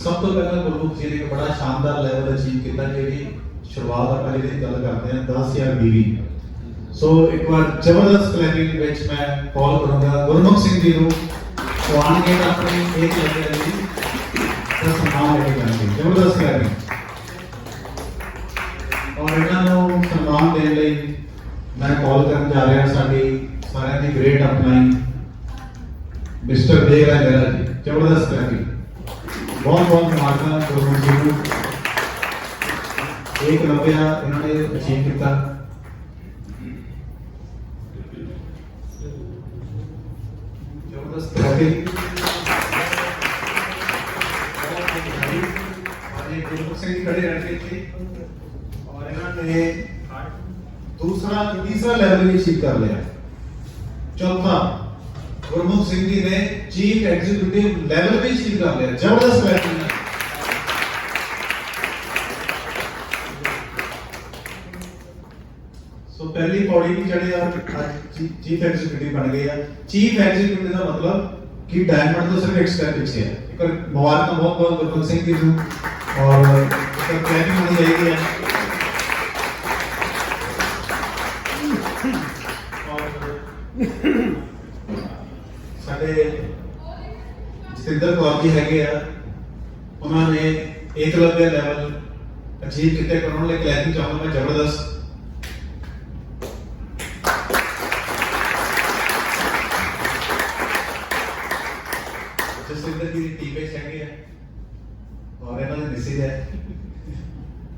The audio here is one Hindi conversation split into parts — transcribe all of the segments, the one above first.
सब तो पहले गुरमुख जी ने एक बड़ा शानदार लेवल अचीव किया कि शुरुआत ਆਪਾਂ ਜਿਹੜੀ ਗੱਲ ਕਰਦੇ ਹਾਂ 10000 BV। सो एक बार जबरदस्त क्लैपिंग विच मैं कॉल करूंगा गुरमुख सिंह जी ਨੂੰ ਉਹ ਆਣਗੇ ਤਾਂ ਆਪਣੀ ਇੱਕ ਲੱਗਿਆ ਜੀ ਤਾਂ ਸਨਮਾਨ ਲੈ ਕੇ ਜਾਣਗੇ। जबरदस्त क्लैपिंग और ਇਹਨਾਂ ਨੂੰ ਸਨਮਾਨ ਦੇਣ ਲਈ मैं कॉल ਕਰਨ ਜਾ ਰਿਹਾ ਸਾਡੀ ਸਾਰਿਆਂ ਦੀ ਗ੍ਰੇਟ ਅਪਲਾਈਨ मिस्टर देवराज गहरा जी। जबरदस्त क्लैपिंग बहुत बहुत मुबारक गुरमुख जी को एक नव्या इन्होंने अचीव किया। जबरदस्त क्लैपिंग और ये गुरमुख सिंह खड़े रहते थे और इन्होंने तीसरा लेवल भी अचीव कर लिया। चौथा गुरमुख सिंह जी ने चीफ एग्जीक्यूटिव लेवल भी अचीव कर लिया। जबरदस्त क्लैपिंग है। सो पहली पौड़ी भी चढ़े और चीफ एग्जीक्यूटिव बन गए। चीफ एग्जीक्यूटिव का मतलब कि डायमंड तो सिर्फ एक स्टेप पीछे है। एक मुबारक बहुत बहुत गुरमुख सिंह जी को और क्लैपिंग होनी चाहिए। जतिंदर कौर जी है उन्होंने एकलव्य लेवल अचीव किए। उन्होंने क्लैपिंग चाहूंगा मैं। जबरदस्त जसविंदर जी टीम है और इन्होंने मिसिज है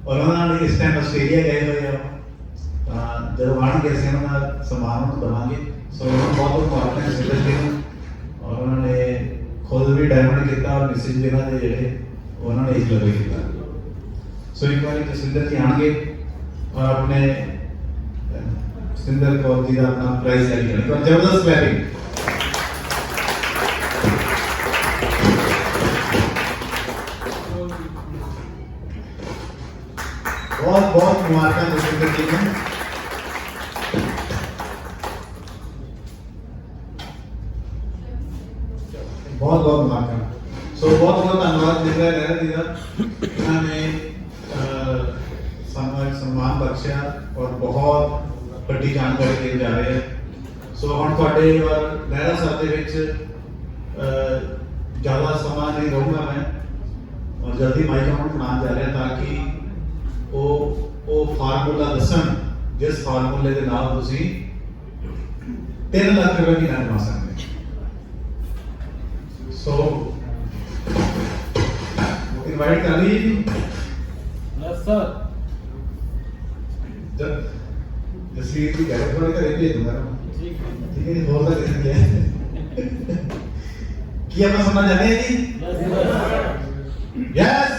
और उन्होंने इस टाइम आस्ट्रेलिया गए हुए हैं। जब आएंगे असं उन्होंने सम्मान देवांगे। सो बहुत बहुत मुबारक है जसविंदर जी को और उन्होंने खुद भी डायमंड किया और मिसिज भी इन्होंने जोड़े उन्होंने एक लगे किया। सो एक बार जसविंदर जी आएंगे और अपने जसविंदर कौर जी का अपना प्राइज जारी करेंगे। जबरदस्त क्लैपिंग बहुत बहुत मुबारक जसविंदर जी को। बहुत बहुत मुबारक। सो बहुत बहुत धन्यवाद दिखा गहरा जी का। इन्होंने सम्मान बख्शा और बहुत बड़ी जानकारी देने जा रहे हैं। सो हम थोड़े और लहरा साहब के ज़्यादा समा नहीं रहूँगा मैं और जल्दी माइक हम बनाने जा रहे हैं ताकि वो फार्मूला दसन जिस फार्मूले के नाल तुसी 3 लाख रुपए की ना कमा सकते। सो इनवाइट कर लीजिए। Yes sir. जब जसवीर की घर थोड़े घर भेज दूंगा ठीक है। और तक कैसे किया किया मैं समझ जाने हैं जी। यस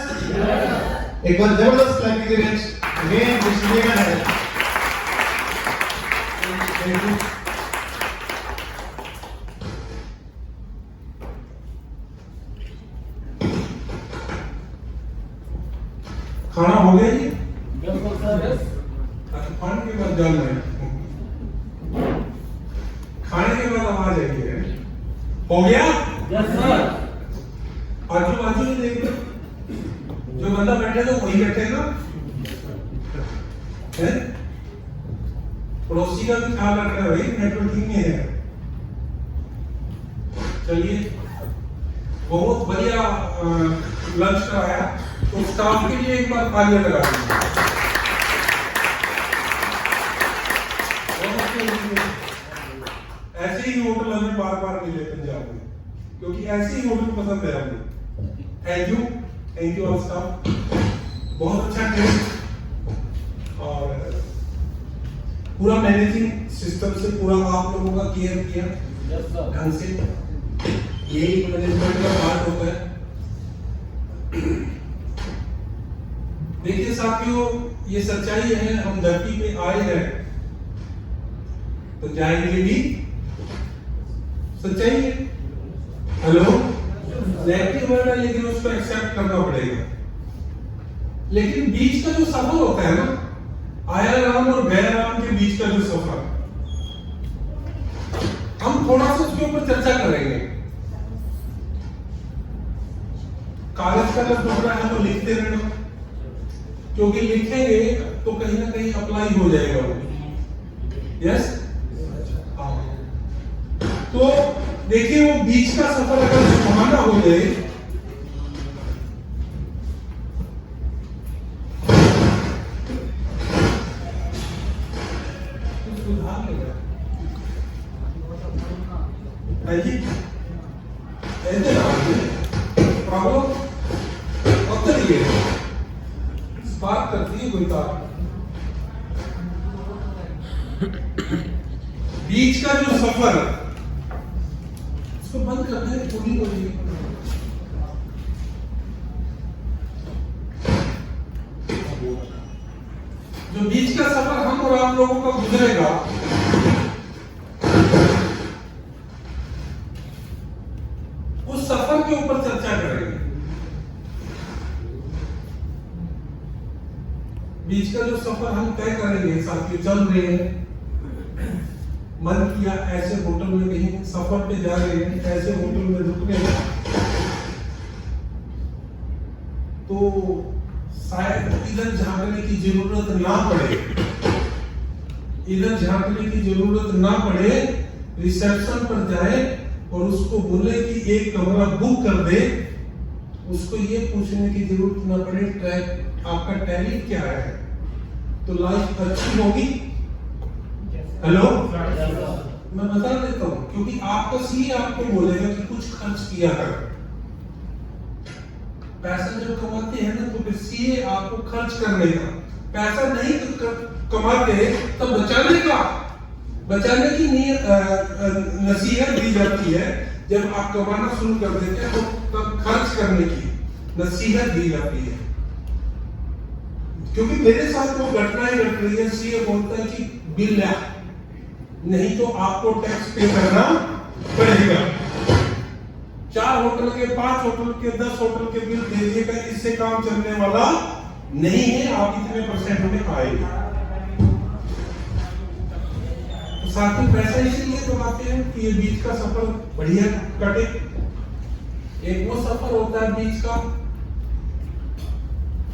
एक बार जबरदस्त क्लैपिंग के बीच अगेन डिस्ट्रीब्यूशन है। Thank you. खाना हो गया जी? बिल्कुल सर। खाने के बाद जान है। खाने के बाद आवाज आई है। हो गया? Yes sir. आजू बाजू में देख लो जो बंदा बैठेगा वही बैठेगा है। पड़ोसी का भी ख्याल रखना भाई नेटवर्किंग में है। चलिए बहुत बढ़िया लंच कराया तो स्टाफ के लिए एक बार तालियां लगा दीजिए। ऐसे ही होटल हमें बार बार मिले पंजाब में क्योंकि ऐसे ही होटल पसंद है हमें। Thank you all staff. बहुत अच्छा टेस्ट और पूरा मैनेजिंग सिस्टम से पूरा आप लोगों का केयर किया ढंग से। यही मैनेजमेंट का पार्ट होता है। देखिए साथियों ये सच्चाई है। हम धरती पे आए हैं तो जाएंगे भी। सच्चाई है। हेलो नेगेटिव वर्ड है लेकिन उसको एक्सेप्ट करना पड़ेगा। लेकिन बीच का जो सफर होता है ना आया राम और गया राम के बीच का जो सफर हम थोड़ा सा उसके ऊपर चर्चा करेंगे। कागज का अगर टुकड़ा है तो लिखते रहना, क्योंकि लिखेंगे तो कहीं ना कहीं अप्लाई हो जाएगा वो। यस, तो देखिए वो बीच का सफर अगर सुहाना हो जाए, तो सुधार लेगा। जी ऐसे प्रॉब्लम होता ही है, बात करती है कोई बात। बीच का जो सफर उसको बंद करना है, पूरी हो रही है। जो बीच का सफर हम और आप लोगों का गुजरेगा, उस सफर के ऊपर चर्चा करेंगे। बीच का जो सफर हम तय करेंगे, साथियों चल रहे हैं, मन किया ऐसे होटल में कहीं सफर पे जा रहे हैं, ऐसे होटल में रुकने हैं, तो शायद इधर झांकने की जरूरत ना पड़े, इधर झांकने की जरूरत ना पड़े, रिसेप्शन पर जाए और उसको बोले कि एक कमरा बुक कर दे, उसको ये पूछने की जरूरत ना पड़े आपका टैरिफ क्या है, तो लाइफ अच्छी होगी। हेलो, मैं बता देता हूं, क्योंकि आपका सीए आपको बोलेगा कि कुछ खर्च किया कर। पैसा जब कमाते हैं ना तो फिर सीए आपको खर्च करने का, पैसा नहीं तो कमाते तब बचाने का, बचाने की नसीहत दी जाती है। जब आप कमाना शुरू कर देते हैं तो तब खर्च करने की नसीहत दी जाती है। क्योंकि मेरे साथ वो घटनाएं घट रही है, सीए बोलता है कि बिल ला, नहीं तो आपको टैक्स पे करना पड़ेगा। 4 होटल के, 5 होटल के, 10 होटल के बिल दे दिएगा, इससे काम चलने वाला नहीं है, आप इतने परसेंट में आएगा। तो साथ ही पैसा इसलिए कमाते हैं कि ये बीच का सफर बढ़िया कटे। एक वो सफर होता है बीच का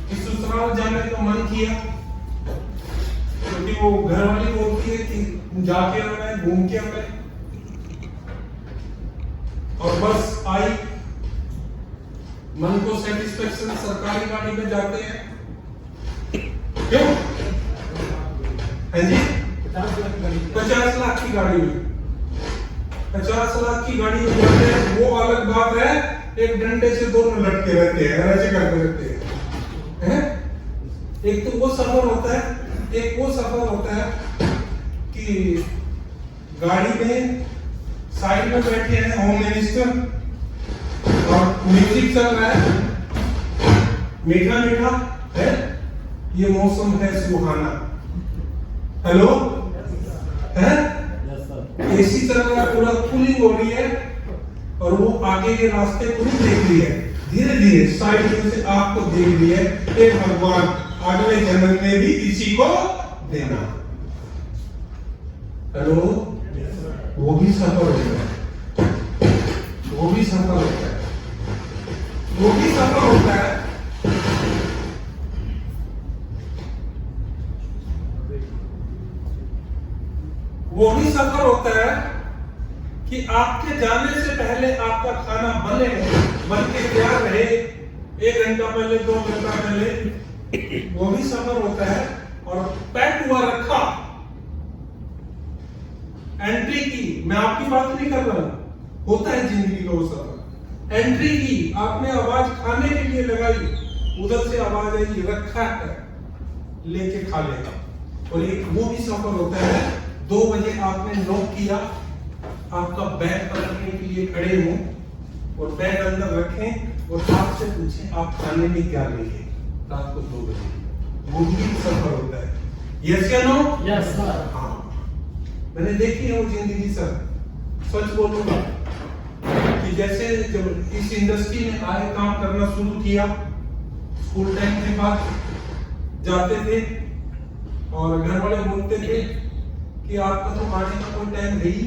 कि ससुराल जाने का मन किया, क्योंकि वो घर वाली बोलती है कि जाके आना है, घूम के आना है, और बस आई, मन को सेटिस्फेक्शन, सरकारी गाड़ी में जाते हैं, क्यों? है जी, 50 लाख की गाड़ी में, 50 लाख की गाड़ी में जाते हैं, वो अलग बात है। एक डंडे से दोनों लटके रहते हैं, ऐसे करते रहते हैं। एक तो वो सफर होता है, एक वो सफर होता है कि गाड़ी में साइड में बैठे हैं होम मिनिस्टर और म्यूजिक चल रहा है, मीठा मीठा है, ये मौसम है सुहाना। हेलो, है, एसी चल रहा है, पूरा कूलिंग हो रही है, और वो आगे के रास्ते को नहीं देख रही है, धीरे धीरे साइड में से आपको देख रही है, एक भगवान अगले जन्म में भी इसी को देना। हेलो, वो भी सफर होता है, वो भी सफर होता है, वो भी सफर होता है। वो भी सफर होता है कि आपके जाने से पहले आपका खाना बने, बन के तैयार रहे, 1 घंटा पहले, 2 घंटा पहले, वो भी सफर होता है। और पैक हुआ रखा, एंट्री की, मैं आपकी बात नहीं कर रहा हूं, होता है जिंदगी का वो सफर। एंट्री की, आपने आवाज खाने के लिए लगाई, उधर से आवाज आई, रखा है, लेके खा लेगा। और एक वो भी सफर होता है, 2 बजे आपने नॉक किया, आपका बैग पकड़ने के लिए खड़े हो और बैग अंदर रखें और आपसे पूछें आप खाने में क्या लेंगे रात को 2 बजे, वो भी सफर होता है। यस या नो? Yes sir. हाँ, मैंने देखी है वो जिंदगी सर, सच बोलूंगा कि जैसे जब इस इंडस्ट्री में आए, काम करना शुरू किया, स्कूल टाइम के बाद जाते थे और घर वाले बोलते थे कि आपका तो आने का कोई टाइम है ही,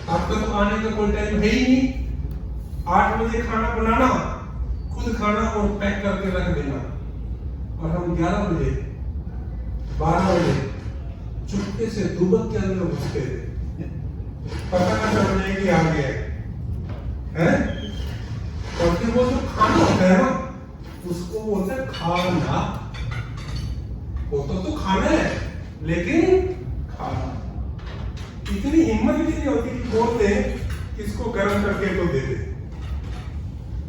आपका तो आने का कोई टाइम है ही नहीं, 8 बजे खाना बनाना, खुद खाना और पैक करके रख देना, और हम 11 बजे 12 बजे चुपके से दुबक के अंदर घुसते थे, पता ना चलने की आ गया है। और फिर वो जो खाना होता है ना, उसको बोलते हैं खाना। वो तो खाना है, लेकिन खाना इतनी हिम्मत भी नहीं होती कि बोलते इसको गर्म करके तो दे दे।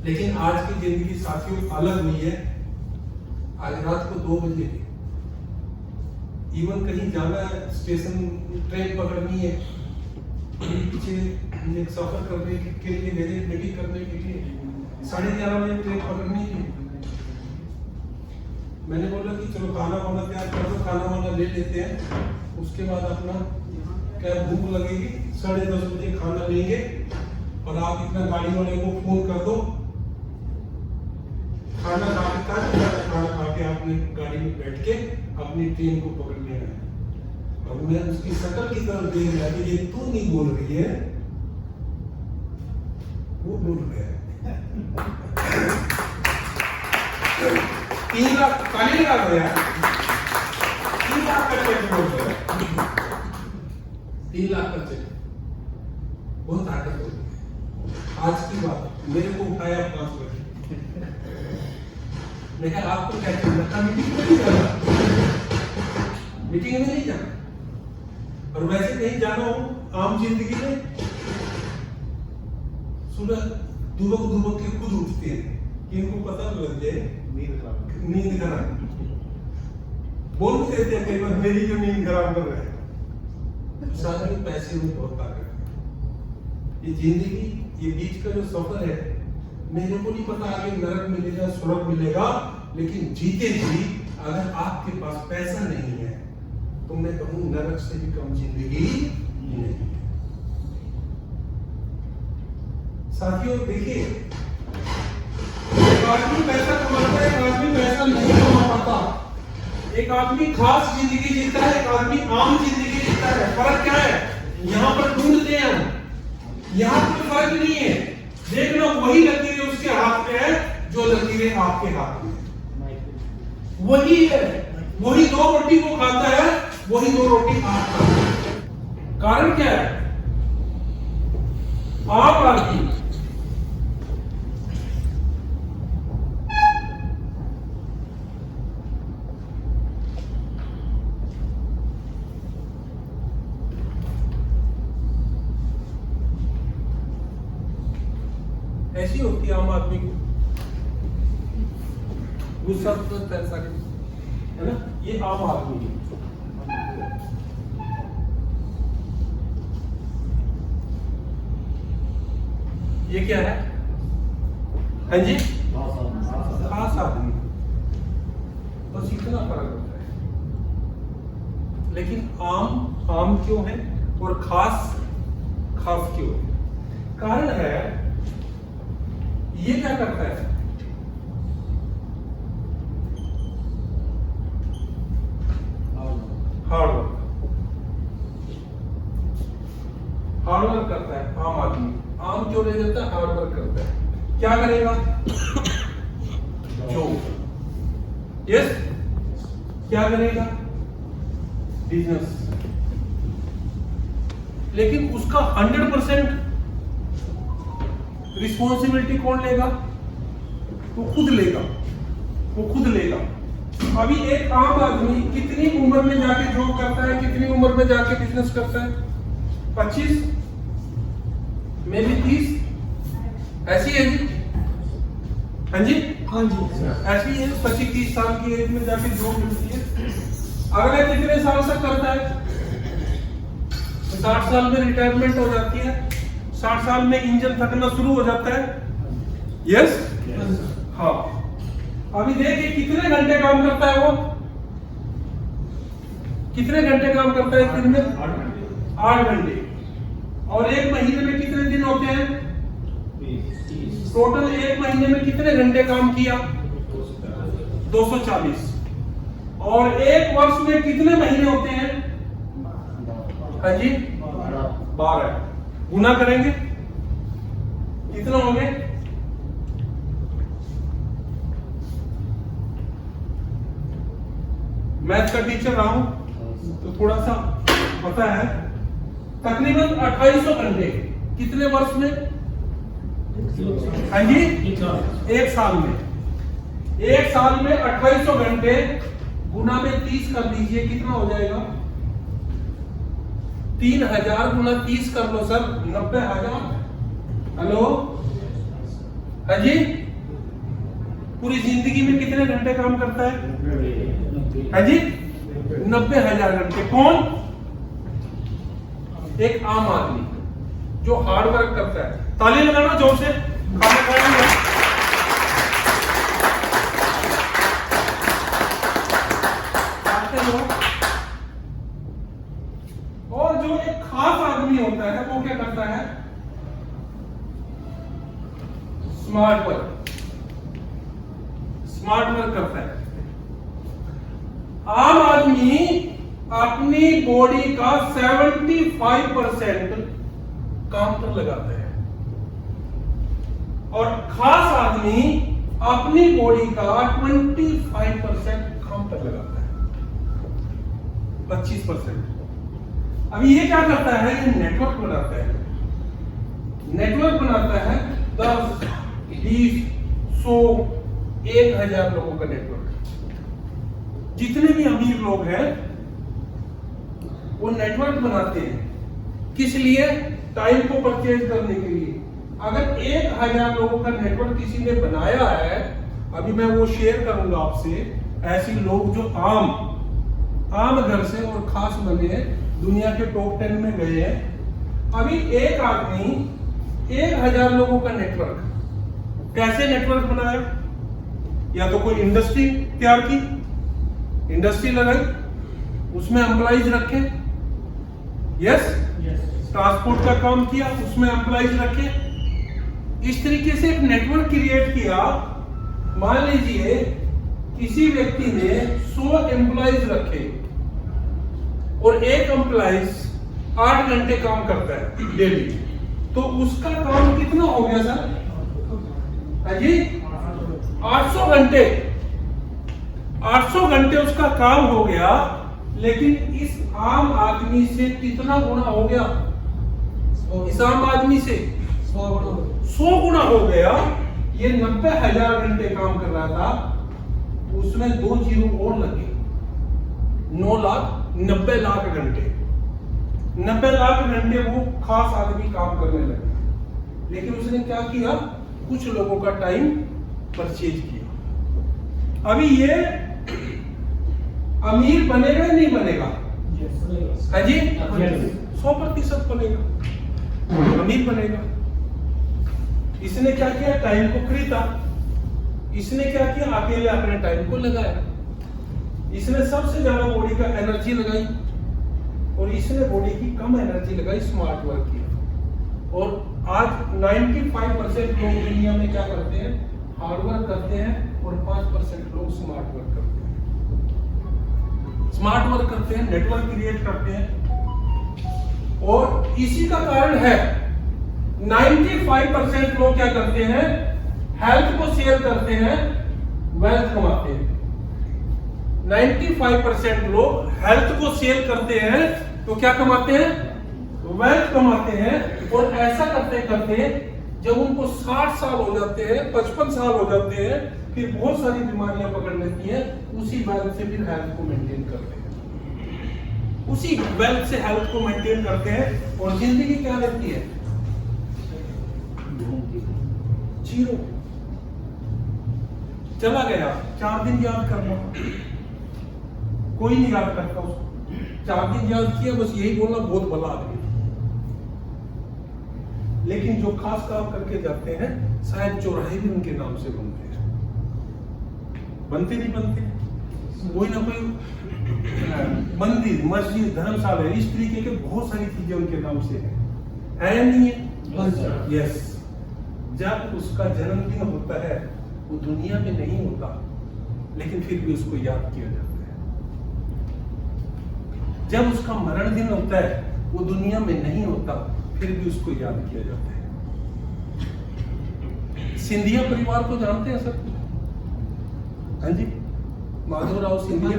लेकिन आज की जिंदगी साथियों अलग हुई है। आज रात को 2 बजे इवन कहीं जाना है, स्टेशन ट्रेन पकड़नी है, पीछे एक सफर करने के लिए मेरे मीटिंग करने के लिए 11:30 बजे ट्रेन पकड़नी है। मैंने बोला कि चलो खाना वाना तैयार कर दो, खाना वाना ले लेते हैं, उसके बाद अपना क्या भूख लगेगी 10:30 बजे खाना लेंगे, और आप इतना गाड़ी वाले को फोन कर दो, खाना खा के आपने गाड़ी में बैठ के अपनी ट्रेन को पकड़ लेना है। और मैं उसकी शक्ल की तरफ देख रहा कि ये तू नहीं बोल रही है, वो बोल रहा है। 3 लाख ताली लगा गया, 3 लाख का चेक बोल रहा है, 3 लाख का चेक। बहुत ताकत होगी। आज की बात मेरे को उठाया 5 बजे, मैं कहा आपको क्या चाहिए? मीटिंग में नहीं जाना, मीटिंग में नहीं जाना, और वैसे कहीं जाना हो आम जिंदगी में, सुबह दुबक के खुद उठते हैं कि इनको पता लग जाए नींद खराब। बोल भी देते हैं कई बार मेरी जो नींद खराब कर रहा है। साथ में पैसे में बहुत ताकत है। ये जिंदगी, ये बीच का जो सफर है, मेरे को नहीं पता आगे नरक मिलेगा स्वर्ग मिलेगा, लेकिन जीते जी अगर आपके पास पैसा नहीं है तो मैं कहूँ नरक से भी कम जिंदगी नहीं। साथियों देखिए, एक आदमी पैसा कमाता है, एक आदमी पैसा नहीं कमा पाता। एक आदमी खास जिंदगी जीता है, एक आदमी आम जिंदगी जीता है। फर्क क्या है? यहाँ पर ढूंढते हैं हम, यहाँ कोई फर्क नहीं है। देखना वही लकीरें उसके हाथ में है जो लकीरें आपके हाथ में है। वही है, वही 2 रोटी वो खाता है, वही 2 रोटी आप खाता है। कारण क्या है? आप आदमी ऐसी होती है आम आदमी को गुस्सा तो पैसा है ना, ये आम आदमी है। ये क्या है? हाँ जी, खास आदमी, बस इतना फर्क होता है। लेकिन आम क्यों है और खास क्यों है? कारण है, ये क्या करता है? हार्ड वर्क करता है आम आदमी। आम क्यों ले जाता है? हार्ड वर्क करता है। क्या करेगा? जॉब। यस, क्या करेगा? बिजनेस। लेकिन उसका 100% रिस्पॉन्सिबिलिटी कौन लेगा? वो खुद लेगा। अभी एक आम आदमी कितनी उम्र में जाके जॉब करता है, कितनी उम्र में जाके बिजनेस करता है? 25, मे भी 30, ऐसी है जी? हाँ जी, ऐसी है। 25-30 साल की एज में जाके जॉब मिलती है। अगले कितने साल तक करता है? 60 साल में रिटायरमेंट हो जाती है। 60 साल में इंजन थकना शुरू हो जाता है। यस, हाँ। अभी देखिए कितने घंटे काम करता है वो? कितने घंटे काम करता है दिन में? 8 घंटे। और एक महीने में कितने दिन होते हैं? टोटल एक महीने में कितने घंटे काम किया? 240। और एक वर्ष में कितने महीने होते हैं? हाँ जी, 12। गुना करेंगे कितना हो गए? मैथ का टीचर रहा हूं तो थोड़ा सा पता है। तकरीबन 2800 घंटे कितने वर्ष में? हाँ जी, एक साल में। एक साल में 2800 घंटे गुना में 30 कर दीजिए, कितना हो जाएगा? 3000 गुना 30 कर लो सर, 90,000। हेलो, हाँ जी, पूरी जिंदगी में कितने घंटे काम करता है? हाँ जी, 90,000 घंटे। कौन? एक आम आदमी जो हार्ड वर्क करता है। ताली लगाना जोर से। खाना खाएंगे। और जो एक खास आदमी होता है वो क्या करता है? Smart work. स्मार्ट वर्क करता है। आम आदमी अपनी बॉडी का 75% काम पर लगाता है और खास आदमी अपनी बॉडी का 25% काम पर लगाता है, 25%। अभी ये क्या करता है? ये नेटवर्क बनाता है। नेटवर्क बनाता है 10, 20, 100, 1000 लोगों का नेटवर्क। जितने भी अमीर लोग हैं वो नेटवर्क बनाते हैं। किस लिए? टाइम को परचेज करने के लिए। अगर 1000 लोगों का नेटवर्क किसी ने बनाया है, अभी मैं वो शेयर करूंगा आपसे, ऐसे लोग जो आम घर से और खास बने हैं, दुनिया के टॉप 10 में गए हैं। अभी एक आदमी 1000 लोगों का नेटवर्क, कैसे नेटवर्क बनाया? या तो कोई इंडस्ट्री तैयार की, इंडस्ट्री लगाई, उसमें एम्प्लॉइज रखे, यस, ट्रांसपोर्ट का काम किया, उसमें एम्प्लॉइज रखे। इस तरीके से एक नेटवर्क क्रिएट किया। मान लीजिए किसी व्यक्ति ने 100 एम्प्लॉइज रखे और एक एम्प्लॉइज 8 घंटे काम करता है डेली, तो उसका काम कितना हो गया सर? जी, 800 घंटे। 800 घंटे उसका काम हो गया, लेकिन इस आम आदमी से कितना गुना हो गया? इस आम आदमी से 100 गुना हो गया। ये 90,000 घंटे काम कर रहा था, उसमें 2 जीरो और लगे, 9,90,000 घंटे। 90 लाख घंटे वो खास आदमी काम करने लगे। लेकिन उसने क्या किया? कुछ लोगों का टाइम परचेज किया। अभी ये अमीर बनेगा नहीं बनेगा? हाँ जी, 100% बनेगा, अमीर बनेगा। इसने क्या किया? टाइम को खरीदा। इसने क्या किया? अकेले अपने टाइम को लगाया। इसने सबसे ज्यादा बॉडी का एनर्जी लगाई और इसने बॉडी की कम एनर्जी लगाई, स्मार्ट वर्क किया। और आज 95% लोग दुनिया में क्या करते हैं? हार्ड वर्क करते हैं और 5% लोग स्मार्ट वर्क करते हैं। स्मार्ट वर्क करते हैं, नेटवर्क क्रिएट करते हैं। और इसी का कारण है 95% लोग क्या करते हैं? हेल्थ को शेयर करते हैं, वेल्थ कमाते हैं। 95% लोग हेल्थ को शेयर करते हैं तो क्या कमाते हैं? वेल्थ कमाते हैं। और ऐसा करते करते जब उनको 60 साल हो जाते हैं, 55 साल हो जाते हैं, फिर बहुत सारी बीमारियां पकड़ लेती हैं। उसी वेल्थ से फिर हेल्थ को मेंटेन करते हैं, उसी वेल्थ से हेल्थ को मेंटेन करते हैं। और जिंदगी क्या रहती है? जीरो। चला गया, 4 दिन याद करना, कोई नहीं याद करता उसको। 4 दिन याद किया, बस यही बोलना बहुत बड़ा आदमी। लेकिन जो खास काम करके जाते हैं, शायद चौराहे भी उनके नाम से बनते हैं। बनते नहीं बनते? कोई ना कोई मंदिर, मस्जिद, धर्मशाला, इस तरीके के बहुत सारी चीजें उनके नाम से है या नहीं है? यस। जब उसका जन्मदिन होता है, वो दुनिया में नहीं होता, लेकिन फिर भी उसको याद किया जाता है। जब उसका मरण दिन होता है, वो दुनिया में नहीं होता, फिर भी उसको याद किया जाता है। सिंधिया परिवार को जानते हैं सर? हाँ जी, माधवराव सिंधिया,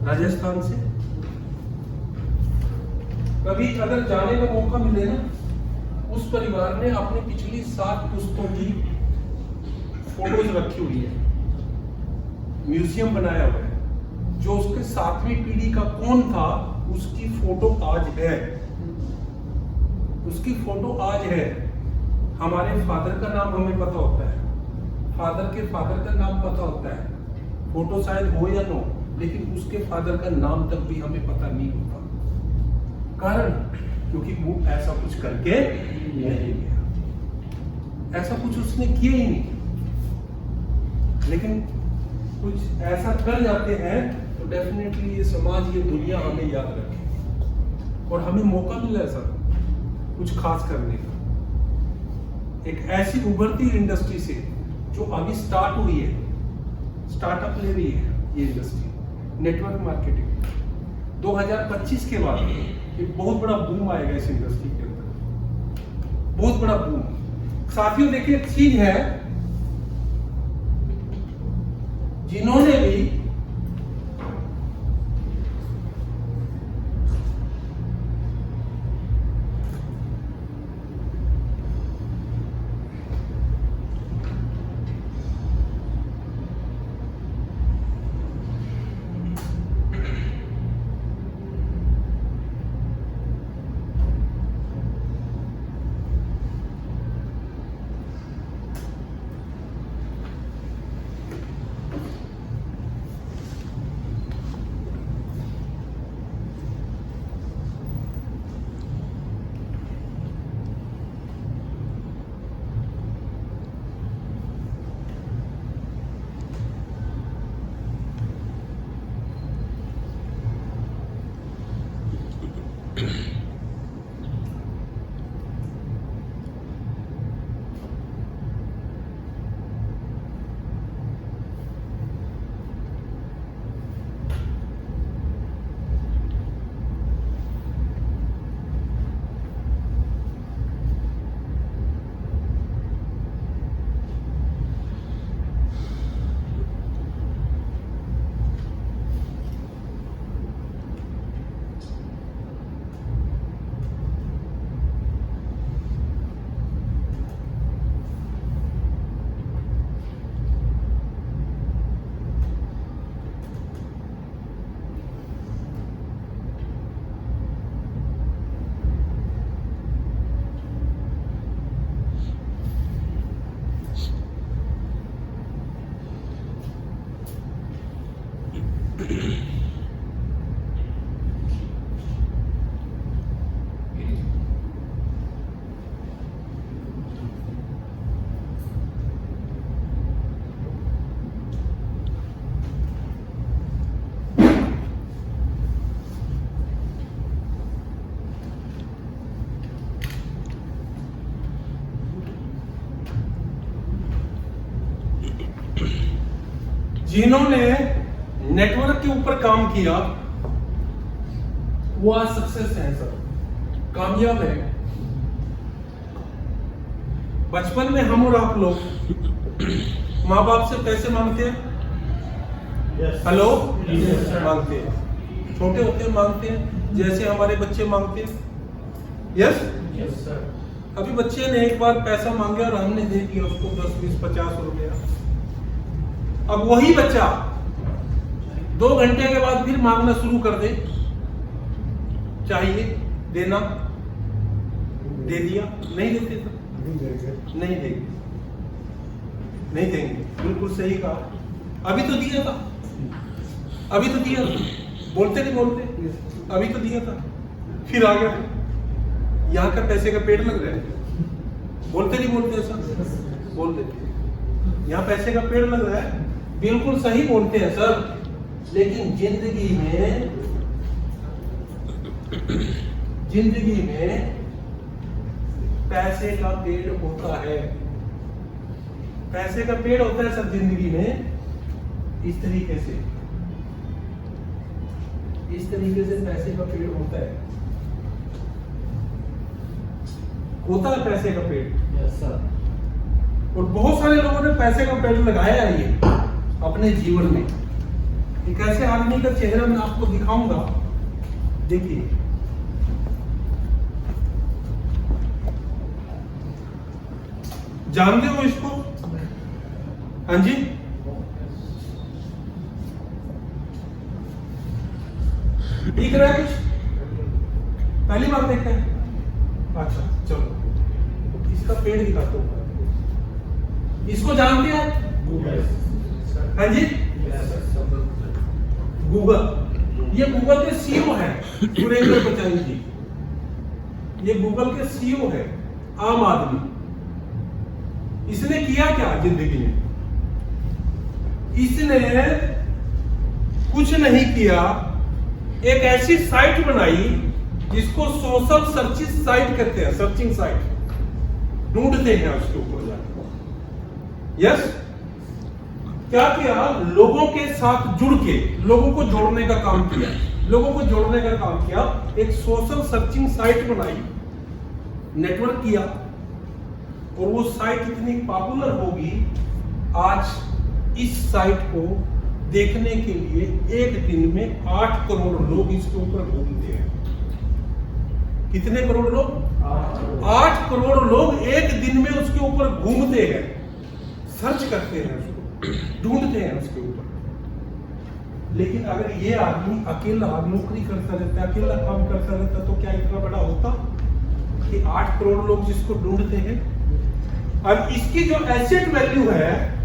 राजस्थान से। कभी अगर जाने का मौका मिले ना, उस परिवार ने अपनी पिछली 7 पुस्तकों की फोटोज रखी हुई है, म्यूजियम बनाया हुआ है। जो उसके 7वीं पीढ़ी का कौन था, उसकी फोटो आज है, उसकी फोटो आज है। हमारे फादर का नाम हमें पता होता है, फादर के फादर का नाम पता होता है, फोटो शायद हो या नो, लेकिन उसके फादर का नाम तक भी हमें पता नहीं होता। कारण क्योंकि वो ऐसा कुछ करके नहीं गया, ऐसा कुछ उसने किया ही नहीं। लेकिन कुछ ऐसा कर जाते हैं तो डेफिनेटली ये समाज, ये दुनिया हमें याद रखे और हमें मौका मिला ऐसा कुछ खास करने का। एक ऐसी उभरती इंडस्ट्री से जो अभी स्टार्ट हुई है, स्टार्टअप ले रही है ये इंडस्ट्री, नेटवर्क मार्केटिंग। 2025 के बाद एक बहुत बड़ा बूम आएगा इस इंडस्ट्री के अंदर, बहुत बड़ा बूम। साथियों देखिए, एक चीज है, जिन्होंने भी जिन्होंने नेटवर्क के ऊपर काम किया वो आज सक्सेस है सर, कामयाब है। बचपन में हम और आप लोग माँ बाप से पैसे मांगते हैं, हेलो मांगते हैं, छोटे होते हैं मांगते हैं, जैसे हमारे बच्चे मांगते हैं। Yes sir. अभी बच्चे ने एक बार पैसा मांगा और हमने दे दिया उसको 10, 20, 50 रुपया। अब वही बच्चा 2 घंटे के बाद फिर मांगना शुरू कर दे, चाहिए देना, दे दिया, नहीं देते तो नहीं देंगे, नहीं देंगे। बिल्कुल सही कहा, अभी तो दिया था, अभी तो दिया था, बोलते नहीं बोलते, अभी तो दिया था, फिर आ गया। यहाँ का पैसे का पेड़ लग रहा है, बोलते नहीं बोलते, ऐसा बोल देते। यहाँ पैसे का पेड़ लग रहा है, बिल्कुल सही बोलते हैं सर। लेकिन जिंदगी में पैसे का पेड़ होता है, पैसे का पेड़ होता है सर जिंदगी में। इस तरीके से पैसे का पेड़ होता है, पैसे का पेड़। Yes sir. और बहुत सारे लोगों ने पैसे का पेड़ लगाया है ये अपने जीवन में। एक ऐसे आदमी का चेहरा मैं आपको दिखाऊंगा, देखिए। जानते हो इसको? हाँ जी, दिख रहा है कुछ? पहली बार देखा है? अच्छा चलो इसका पेड़ दिखाता हूँ। इसको जानते हैं? हाँ जी, गूगल। ये गूगल के सीईओ है सुरेंद्र पिचाई जी। ये गूगल के सीईओ है, आम आदमी। इसने किया क्या जिंदगी में? इसने कुछ नहीं किया, एक ऐसी साइट बनाई जिसको सोशल सर्चिंग साइट कहते हैं। सर्चिंग साइट, ढूंढते हैं उसके ऊपर जाकर। यस, क्या किया? लोगों के साथ जुड़ के लोगों को जोड़ने का काम किया। लोगों को जोड़ने का काम किया, एक सोशल सर्चिंग साइट बनाई, नेटवर्क किया, और वो साइट इतनी पॉपुलर होगी, आज इस साइट को देखने के लिए एक दिन में 8 करोड़ लोग इसके ऊपर घूमते हैं। कितने करोड़ लोग? 8 करोड़ लोग एक दिन में उसके ऊपर घूमते हैं, सर्च करते हैं उसको, ढूंढते हैं उसके ऊपर। लेकिन अगर ये आदमी अकेला नौकरी करता रहता, अकेला काम करता रहता, तो क्या इतना बड़ा होता कि 8 करोड़ लोग जिसको ढूंढते हैं? अब इसकी जो एसेट वैल्यू है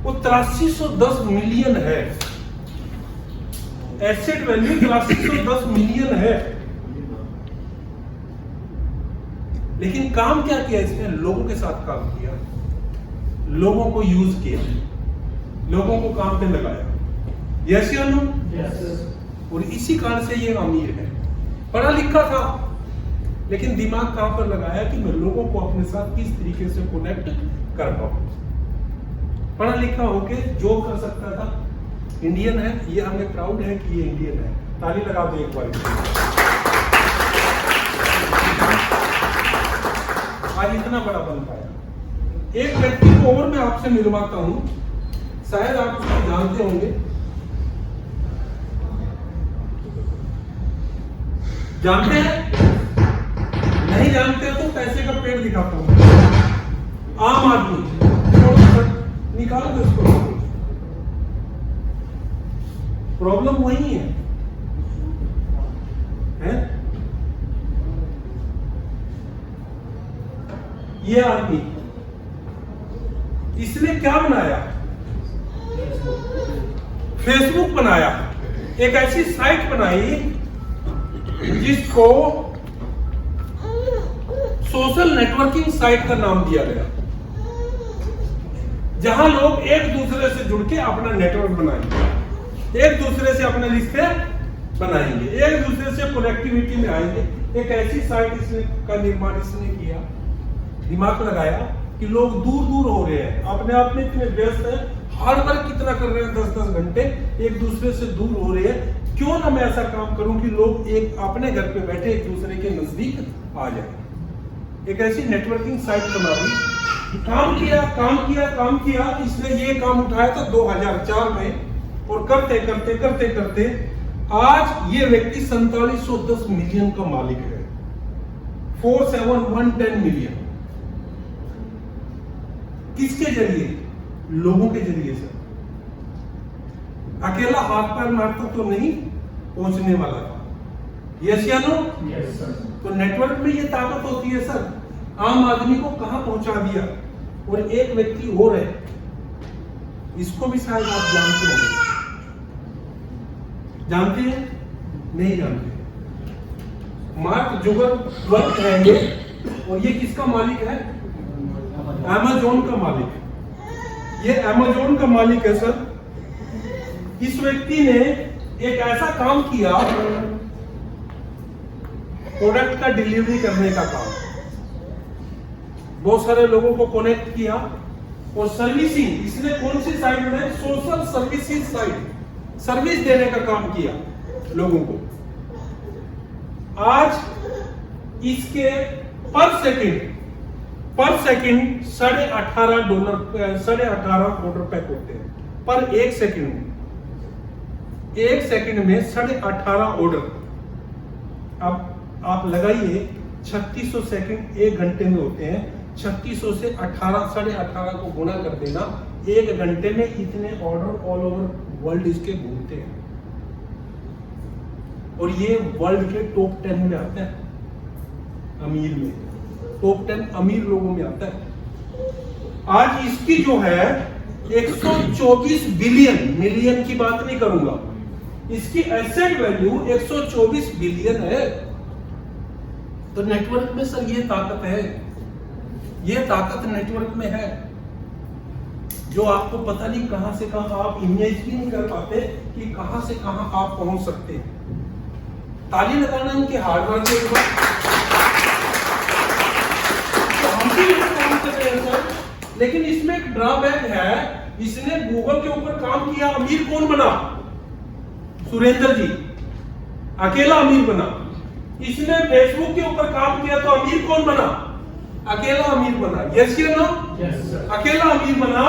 वो 8310 मिलियन है। एसेट वैल्यू 8310 मिलियन है। लेकिन काम क्या किया इसने? लोगों के साथ काम किया, लोगों को यूज किया, लोगों को काम पे लगाया। यस या नो? और इसी कारण से ये अमीर है। पढ़ा लिखा था, लेकिन दिमाग कहां पर लगाया कि मैं लोगों को अपने साथ किस तरीके से कनेक्ट कर पाऊं। पढ़ा लिखा होके जो कर सकता था। इंडियन है, ये हमें प्राउड है कि ये इंडियन है। ताली लगा दो एक बार। आज इतना बड़ा बन पाया। एक व्यक्ति को और मैं आपसे मिलवाता हूं, शायद आप उसको जानते होंगे। जानते हैं? नहीं जानते तो पैसे का पेड़ दिखाता हूं। आम आदमी निकाल दो इसको। प्रॉब्लम वही है, हैं? ये आदमी, इसने क्या बनाया? फेसबुक बनाया, एक ऐसी साइट बनाई जिसको सोशल नेटवर्किंग साइट का नाम दिया गया, जहां लोग एक दूसरे से जुड़ के अपना नेटवर्क बनाएंगे, एक दूसरे से अपने रिश्ते बनाएंगे, एक दूसरे से कनेक्टिविटी में आएंगे। एक ऐसी साइट का निर्माण इसने किया, दिमाग लगाया कि लोग दूर दूर हो रहे हैं, अपने आप में इतने व्यस्त हैं, हार्ड वर्क कितना कर रहे हैं, 10-10 घंटे, एक दूसरे से दूर हो रहे हैं। क्यों ना मैं ऐसा काम करूं कि लोग एक अपने घर पे बैठे एक दूसरे के नजदीक आ जाए। एक ऐसी नेटवर्किंग साइट बना दी। काम किया। इसने ये काम उठाया था 2004 में, और करते करते आज ये व्यक्ति 4710 मिलियन का मालिक है। 4710 मिलियन किसके जरिए? लोगों के जरिए सर। अकेला हाथ पैर मारता तो नहीं पहुंचने वाला था। यस या नो? Yes sir. तो नेटवर्क में ये ताकत होती है सर, आम आदमी को कहां पहुंचा दिया। और एक व्यक्ति और है, इसको भी शायद आप जानते होंगे। जानते हैं? नहीं जानते। मार्क जुकरबर्ग है ये, और ये किसका मालिक है? अमेज़न का मालिक है। ये अमेज़न का मालिक है सर। इस व्यक्ति ने एक ऐसा काम किया, प्रोडक्ट का डिलीवरी करने का काम। बहुत सारे लोगों को कनेक्ट किया, और सर्विसिंग, इसने कौन सी साइट में? सोशल सर्विसेज साइट, सर्विस देने का काम किया लोगों को। आज इसके पर सेकंड पर सेकंड $18.5 ऑर्डर पैक होते हैं पर 1 सेकंड में। 1 सेकंड में 18.5 ऑर्डर। अब आप लगाइए 3600 सेकंड 1 घंटे में होते हैं। 3600 से 18.5 को गुणा कर देना, 1 घंटे में इतने ऑर्डर ऑल ओवर वर्ल्ड इसके घूमते हैं और ये वर्ल्ड के टॉप 10 में आते हैं। अमीर में टॉप 10 अमीर लोगों में आता है। आज इसकी जो है 124 बिलियन, मिलियन की बात नहीं करूंगा, इसकी एसेट वैल्यू 124 बिलियन है। तो नेटवर्क में सर ये ताकत है, ये ताकत नेटवर्क में है जो आपको पता नहीं कहां से कहां आप इमेज भी नहीं कर पाते कि कहां से कहां आप पहुंच सकते हैं। ताली लगाना इनके हार्डवर्क के ऊपर। तो हम भी काम कर रहे हैं सर, लेकिन इसमें एक ड्रॉबैक है। इसने गूगल के ऊपर काम किया, अमीर कौन बना? सुरेंद्र जी, अकेला अमीर बना। इसने फेसबुक के ऊपर काम किया तो अमीर कौन बना? अकेला अमीर बना। यस या नो? अकेला अमीर बना।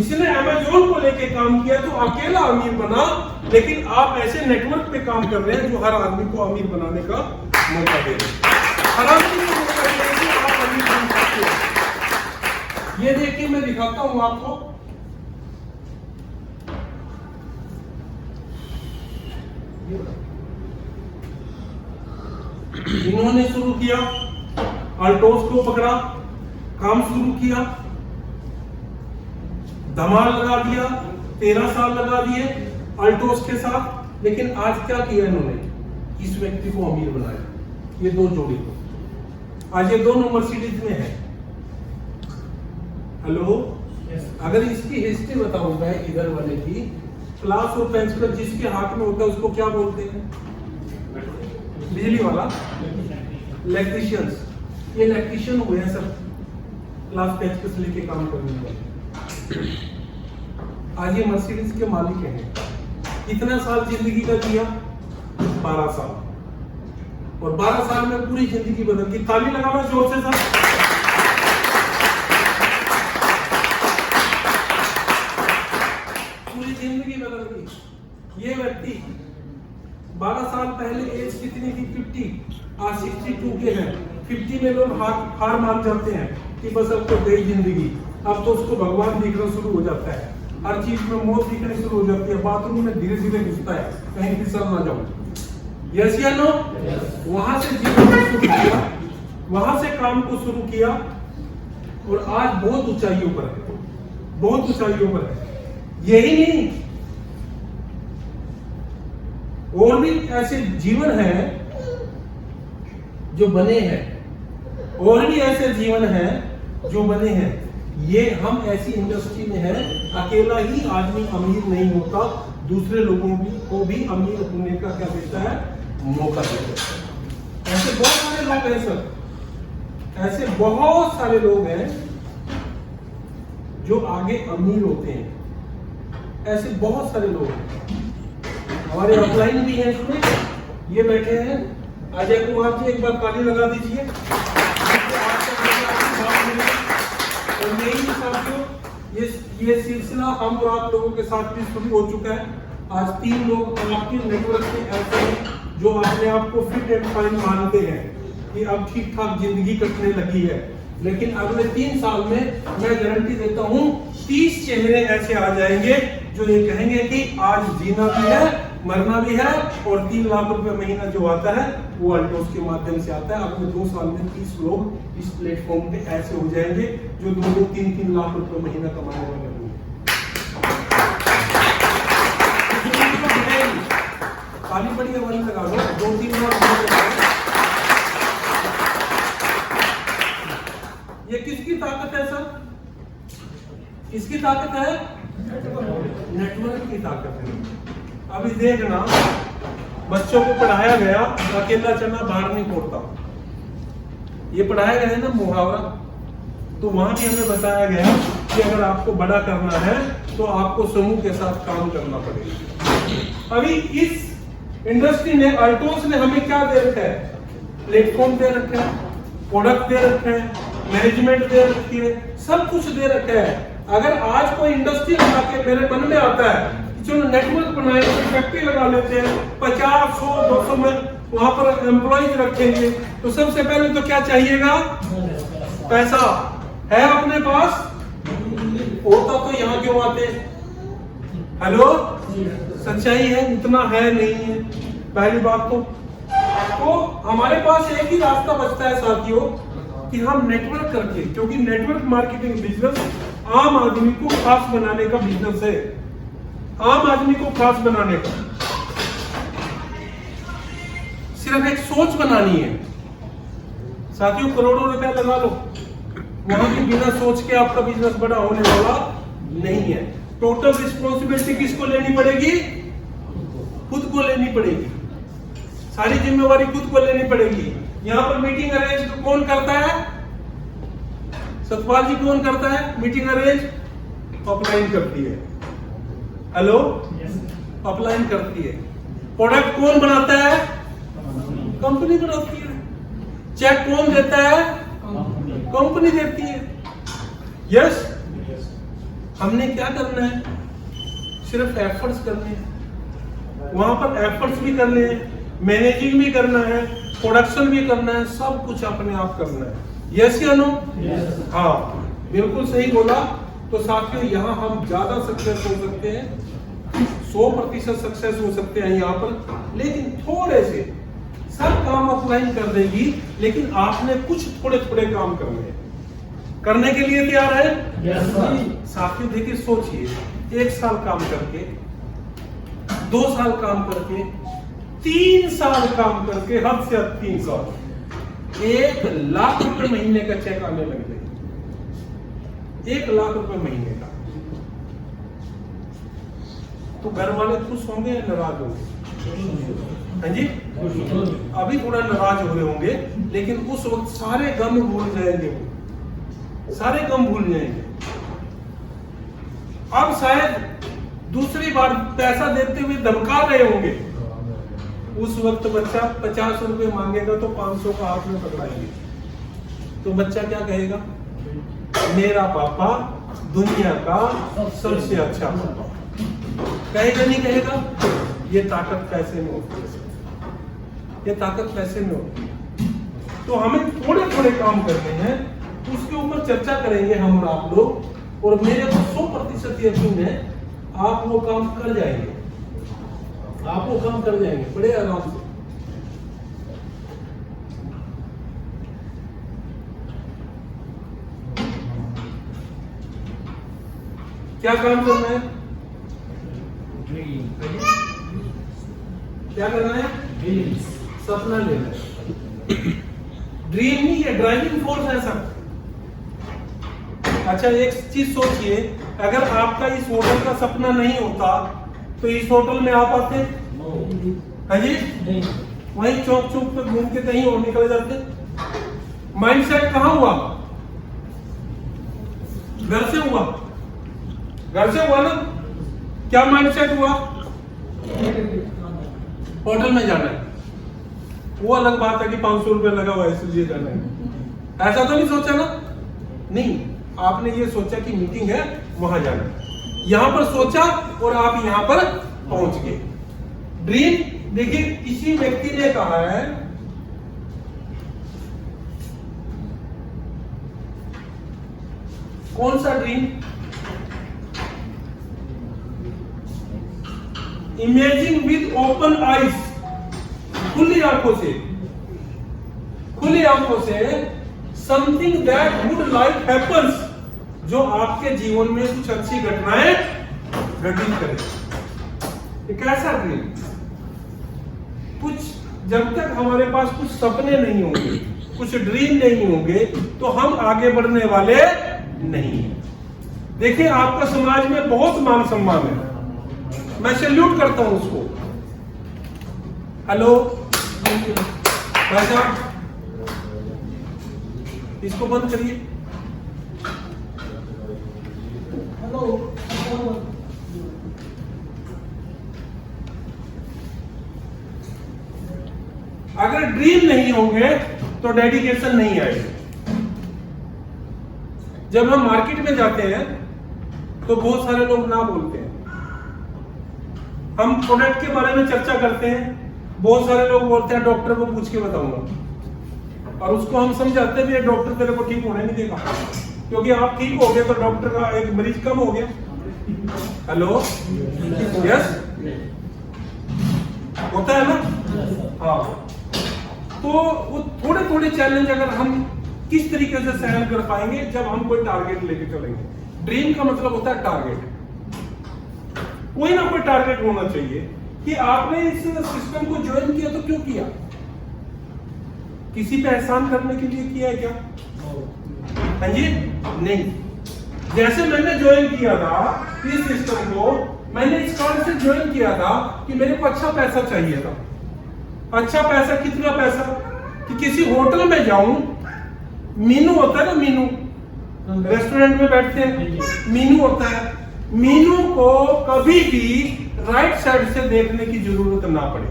इसने अमेज़न को लेके काम किया तो अकेला अमीर बना। लेकिन आप ऐसे नेटवर्क पे काम कर रहे हैं जो हर आदमी को अमीर बनाने का मौका दे रहे हैं। हर आदमी को मौका दे रहे हैं कि आप अमीर बन सकते हैं। ये देखिए मैं दिखाता हूं आपको। इन्होंने शुरू किया, अल्टोस को पकड़ा, काम शुरू किया, धमाल लगा दिया, 13 साल लगा दिए अल्टोस के साथ। लेकिन आज क्या किया इन्होंने? इस व्यक्ति को अमीर बनाया, ये दो जोड़ी को। आज ये दोनों मर्सिडीज में है। हेलो, अगर इसकी हिस्ट्री बताऊंगा इधर वाले की, क्लास और पेंसिल जिसके हाथ में होता है उसको क्या बोलते हैं? बिजली वाला, इलेक्ट्रिशियंस। ये इलेक्ट्रिशियन हुए हैं सब, क्लास पेंसिल लेके काम करने वाले। आज ये मर्सिडीज के मालिक हैं। कितना साल जिंदगी का दिया? 12 साल। और 12 साल में पूरी जिंदगी बदल गई। ताली लगाना जोर से सर। पूरी जिंदगी बदल गई। ये व्यक्ति 12 साल पहले एज कितनी थी? 50। आज 62 के हैं। 50 में लोग हार मान जाते हैं कि बस अब तो गई जिंदगी। अब तो उसको भगवान दिखना शुरू हो जाता है, हर चीज में मौत दिखनी शुरू हो जाती है। बाथरूम में धीरे धीरे घुसता है, कहीं फिसल ना जाऊं। यस या नो? वहां से जीवन को शुरू किया, वहां से काम को शुरू किया और आज बहुत ऊंचाइयों पर है, बहुत ऊंचाइयों पर है। यही नहीं, और भी ऐसे जीवन है जो बने हैं, और भी ऐसे जीवन है जो बने हैं। ये हम ऐसी इंडस्ट्री में हैं, अकेला ही आदमी अमीर नहीं होता, दूसरे लोगों को भी अमीर होने का क्या देता है? मौका देता है। ऐसे बहुत सारे लोग हैं सर, ऐसे बहुत सारे लोग हैं जो आगे अमीर होते हैं। ऐसे बहुत सारे लोग हैं। हमारे ऑफलाइन भी हैं इसमें, ये बैठे हैं। अजय कुमार जी, एक बार ताली लगा दीजिए। और यही साथियों, ये सिलसिला हम और आप लोगों के साथ भी शुरू हो चुका है। आज 3 लोग आपके नेटवर्क में ऐसे हैं जो अपने आप को फिट एंड फाइन मानते हैं कि अब ठीक ठाक जिंदगी कटने लगी है। लेकिन अगले 3 साल में मैं गारंटी देता हूं 30 चेहरे ऐसे आ जाएंगे जो ये कहेंगे कि आज जीना भी है, मरना भी है, और 3 लाख रुपए महीना जो आता है वो अल्टोस के माध्यम से आता है। अगले 2 साल में 30 लोग इस प्लेटफॉर्म पे ऐसे हो जाएंगे जो 2-3 लाख रुपए महीना कमाने वाले होंगे। ताली बड़ी आवाज लगा दो, 2-3 लाख। ये किसकी ताकत है सर? किसकी ताकत है? नेटवर्क की ताकत है। अभी देखना, बच्चों को पढ़ाया गया अकेला चना बाहर नहीं फोड़ता, ये पढ़ाया गया है ना मुहावरा। तो वहां भी हमें बताया गया कि अगर आपको बड़ा करना है तो आपको समूह के साथ काम करना पड़ेगा। अभी इस इंडस्ट्री ने, अल्टोस ने हमें क्या दे रखा है? प्लेटफॉर्म दे रखा है, प्रोडक्ट दे रखे हैं, मैनेजमेंट दे रखी है, सब कुछ दे रखा है। अगर आज कोई इंडस्ट्री लगा के मेरे मन में आता है कि चलो नेटवर्क बनाएंगे, फैक्ट्री लगा लेते हैं, 50, 100, 200 में वहां पर एम्प्लॉइज रखेंगे, तो सबसे पहले तो क्या चाहिएगा? पैसा। है अपने पास? होता तो यहाँ क्यों आते? हेलो, सच्चाई है, इतना है नहीं है। पहली बात तो हमारे पास एक ही रास्ता बचता है साथियों कि हम नेटवर्क करके, क्योंकि नेटवर्क मार्केटिंग बिजनेस आम आदमी को खास बनाने का बिजनेस है, आम आदमी को खास बनाने का। सिर्फ एक सोच बनानी है साथियों, करोड़ों रुपया लगा लो, वहां भी बिना सोच के आपका बिजनेस बड़ा होने वाला नहीं है। टोटल रिस्पॉन्सिबिलिटी किसको लेनी पड़ेगी? खुद को लेनी पड़ेगी, सारी जिम्मेवारी खुद को लेनी पड़ेगी। यहाँ पर मीटिंग अरेंज कौन करता है? सतपाल जी कौन करता है मीटिंग अरेंज? अपलाइन करती है। हेलो, अपलाइन करती है। प्रोडक्ट कौन बनाता है? कंपनी बनाती है। चेक कौन देता है? कंपनी देती है। यस, हमने क्या करना है? सिर्फ एफर्ट्स करने हैं, वहां पर एफर्ट्स भी करने हैं, मैनेजिंग भी करना है, प्रोडक्शन भी करना है, सब कुछ अपने आप करना है। यस या नो? हाँ, बिल्कुल सही बोला। तो साथियों, यहाँ हम ज्यादा सक्सेस हो सकते हैं, 100% सक्सेस हो सकते हैं यहाँ पर, लेकिन थोड़े से सब काम ऑफलाइन कर देगी, लेकिन आपने कुछ थोड़े थोड़े काम करने हैं। करने के लिए तैयार है? Yes sir. साथियों देखिए, सोचिए, 1 साल काम करके, 2 साल काम करके, 3 साल काम करके, हद से हद 3 साल, 1 लाख रुपए महीने का चेक आने लग जाए, 1 लाख रुपए महीने का। तो घर वाले खुश होंगे या नाराज होंगे? हाँ जी, अभी थोड़ा नाराज हो रहे होंगे, लेकिन उस वक्त सारे गम भूल जाएंगे, वो सारे गम भूल जाएंगे। अब शायद दूसरी बार पैसा देते हुए धमका रहे होंगे, उस वक्त बच्चा 50 रुपए मांगेगा तो 500 का हाथ में पकड़ाएंगे, तो बच्चा क्या कहेगा? मेरा पापा दुनिया का सबसे अच्छा पापा। कहेगा नहीं कहेगा? ये ताकत पैसे में होती है, ये ताकत पैसे में होती है। तो हमें थोड़े थोड़े काम करने हैं, उसके ऊपर चर्चा करेंगे हम और आप लोग, और मेरे को 100% यकीन है आप वो काम कर जाएंगे, आप वो काम कर जाएंगे बड़े आराम से। क्या काम करना है? क्या करना है? सपना लेना है। ड्रीम नहीं है, ड्राइविंग फोर्स है सब। अच्छा, एक चीज सोचिए, अगर आपका इस होटल का सपना नहीं होता तो इस होटल में आप आते? हाँ जी, वहीं चौक चौक पे घूम के कहीं और निकल जाते। माइंडसेट कहाँ हुआ? घर से हुआ, घर से हुआ ना। क्या माइंडसेट हुआ? होटल में जाना है। वो अलग बात है कि 500 रुपए लगा हुआ है इसलिए जाना है, ऐसा तो नहीं सोचा ना? नहीं, आपने ये सोचा कि मीटिंग है वहां जाना है, यहां पर सोचा और आप यहां पर पहुंच गए। ड्रीम देखिए, किसी व्यक्ति ने कहा है कौन सा dream? Imagine with open eyes, खुली आंखों से, खुली आंखों से something that would like happens, जो आपके जीवन में कुछ अच्छी घटनाएं घटित करे। एक ऐसा ड्रीम। कुछ जब तक हमारे पास कुछ सपने नहीं होंगे, कुछ ड्रीम नहीं होंगे, तो हम आगे बढ़ने वाले नहीं हैं। देखिए, आपका समाज में बहुत मान सम्मान है, मैं सैल्यूट करता हूं उसको। हेलो भाई साहब, इसको बंद करिए। हेलो, अगर ड्रीम नहीं होंगे तो डेडिकेशन नहीं आएगी। जब हम मार्केट में जाते हैं तो बहुत सारे लोग ना बोलते हैं। हम प्रोडक्ट के बारे में चर्चा करते हैं, बहुत सारे लोग बोलते हैं डॉक्टर को पूछ के बताऊंगा, और उसको हम समझाते भी डॉक्टर तेरे को ठीक होने नहीं देगा, क्योंकि आप ठीक हो गए तो डॉक्टर का एक मरीज कम हो गया। हेलो, यस, होता है ना? हाँ, तो वो थोड़े थोड़े चैलेंज अगर हम किस तरीके से सहन कर पाएंगे जब हम कोई टारगेट लेके चलेंगे। ड्रीम का मतलब होता है टारगेट, कोई ना कोई टारगेट होना चाहिए कि आपने इस सिस्टम को ज्वाइन किया तो क्यों किया? किसी पे एहसान करने के लिए किया है क्या? हाँ जी, नहीं। जैसे मैंने ज्वाइन किया था इस सिस्टम को, मैंने इस कारण से ज्वाइन किया था कि मेरे को अच्छा पैसा चाहिए था। अच्छा पैसा, कितना पैसा कि किसी होटल में जाऊं, मीनू होता है ना, मीनू रेस्टोरेंट में बैठते हैं, मीनू होता है, मीनू को कभी भी राइट साइड से देखने की जरूरत ना पड़े।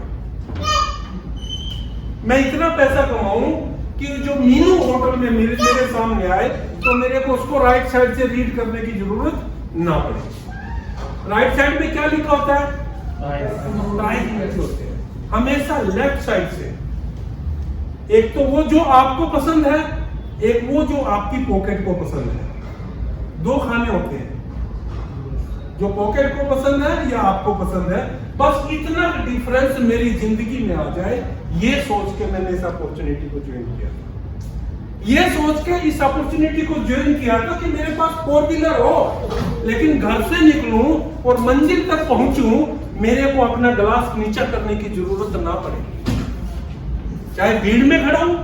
मैं इतना पैसा कमाऊं कि जो मीनू होटल में मेरे सामने आए तो मेरे को उसको राइट साइड से रीड करने की जरूरत ना पड़े। राइट साइड में क्या लिखा होता है? प्राइस लिखे होते हैं, हमेशा लेफ्ट साइड से। एक तो वो जो आपको पसंद है, एक वो जो आपकी पॉकेट को पसंद है। दो खाने होते हैं, जो पॉकेट को पसंद है या आपको पसंद है। बस इतना डिफरेंस मेरी जिंदगी में आ जाए, ये सोच के मैंने इस अपॉर्चुनिटी को ज्वाइन किया था। ये सोच के इस अपॉर्चुनिटी को ज्वाइन किया था कि मेरे पास 4 व्हीलर हो, लेकिन घर से निकलूं और मंजिल तक पहुंचूं, मेरे को अपना ग्लास नीचा करने की जरूरत ना पड़े। चाहे भीड़ में खड़ा हूं,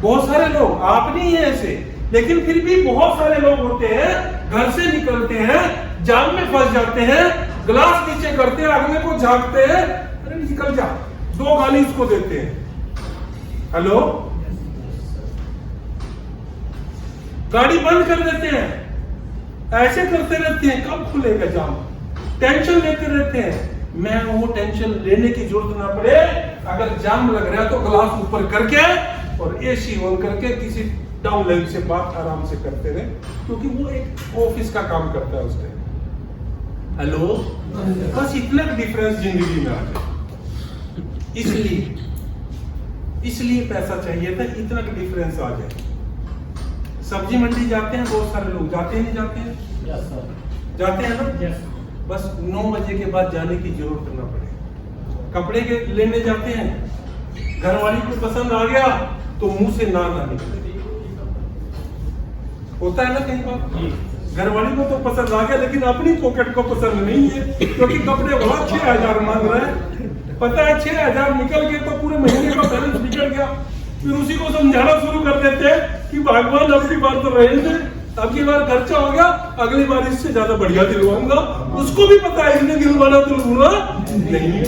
बहुत सारे लोग, आप नहीं है ऐसे, लेकिन फिर भी बहुत सारे लोग होते हैं, घर से निकलते हैं, जाम में फंस जाते हैं, ग्लास नीचे करते हैं, अगले को झांकते हैं, अरे निकल जा, 2 गाली इसको देते हैं। हेलो, गाड़ी बंद कर देते हैं, ऐसे करते रहते हैं, कब खुलेगा जाम, टेंशन लेते रहते हैं। मैं वो टेंशन लेने की जरूरत ना पड़े, अगर जाम लग रहा है तो ग्लास ऊपर करके और एसी ऑन करके किसी डाउन लाइन से बात आराम से करते रहे, क्योंकि वो एक ऑफिस का काम करता है उस टाइम। हेलो, बस इतना डिफरेंस जिंदगी में आ जाए, इसलिए पैसा चाहिए था, इतना डिफरेंस आ जाए। सब्जी मंडी जाते हैं बहुत सारे लोग, जाते हैं नहीं जाते हैं? यस सर, जाते हैं ना? यस। बस 9 बजे के बाद जाने की जरूरत ना पड़े। कपड़े के लेने जाते हैं, घरवाली को पसंद आ गया तो मुंह से ना निकले। होता है ना कई बार, घरवाली को तो पसंद आ गया लेकिन अपनी पॉकेट को पसंद नहीं है, क्योंकि कपड़े वाला 6000 मांग रहा है। पता है 6000 निकल गए तो पूरे महीने का बैलेंस निकल गया। फिर उसी को समझाना शुरू कर देते हैं कि भगवान अगली बार तो रहें दे, अगली बार खर्चा हो गया, अगली बार इससे ज्यादा बढ़िया दिलवाऊंगा। उसको भी पता है इसने दिलवाना तो लूंगा नहीं है,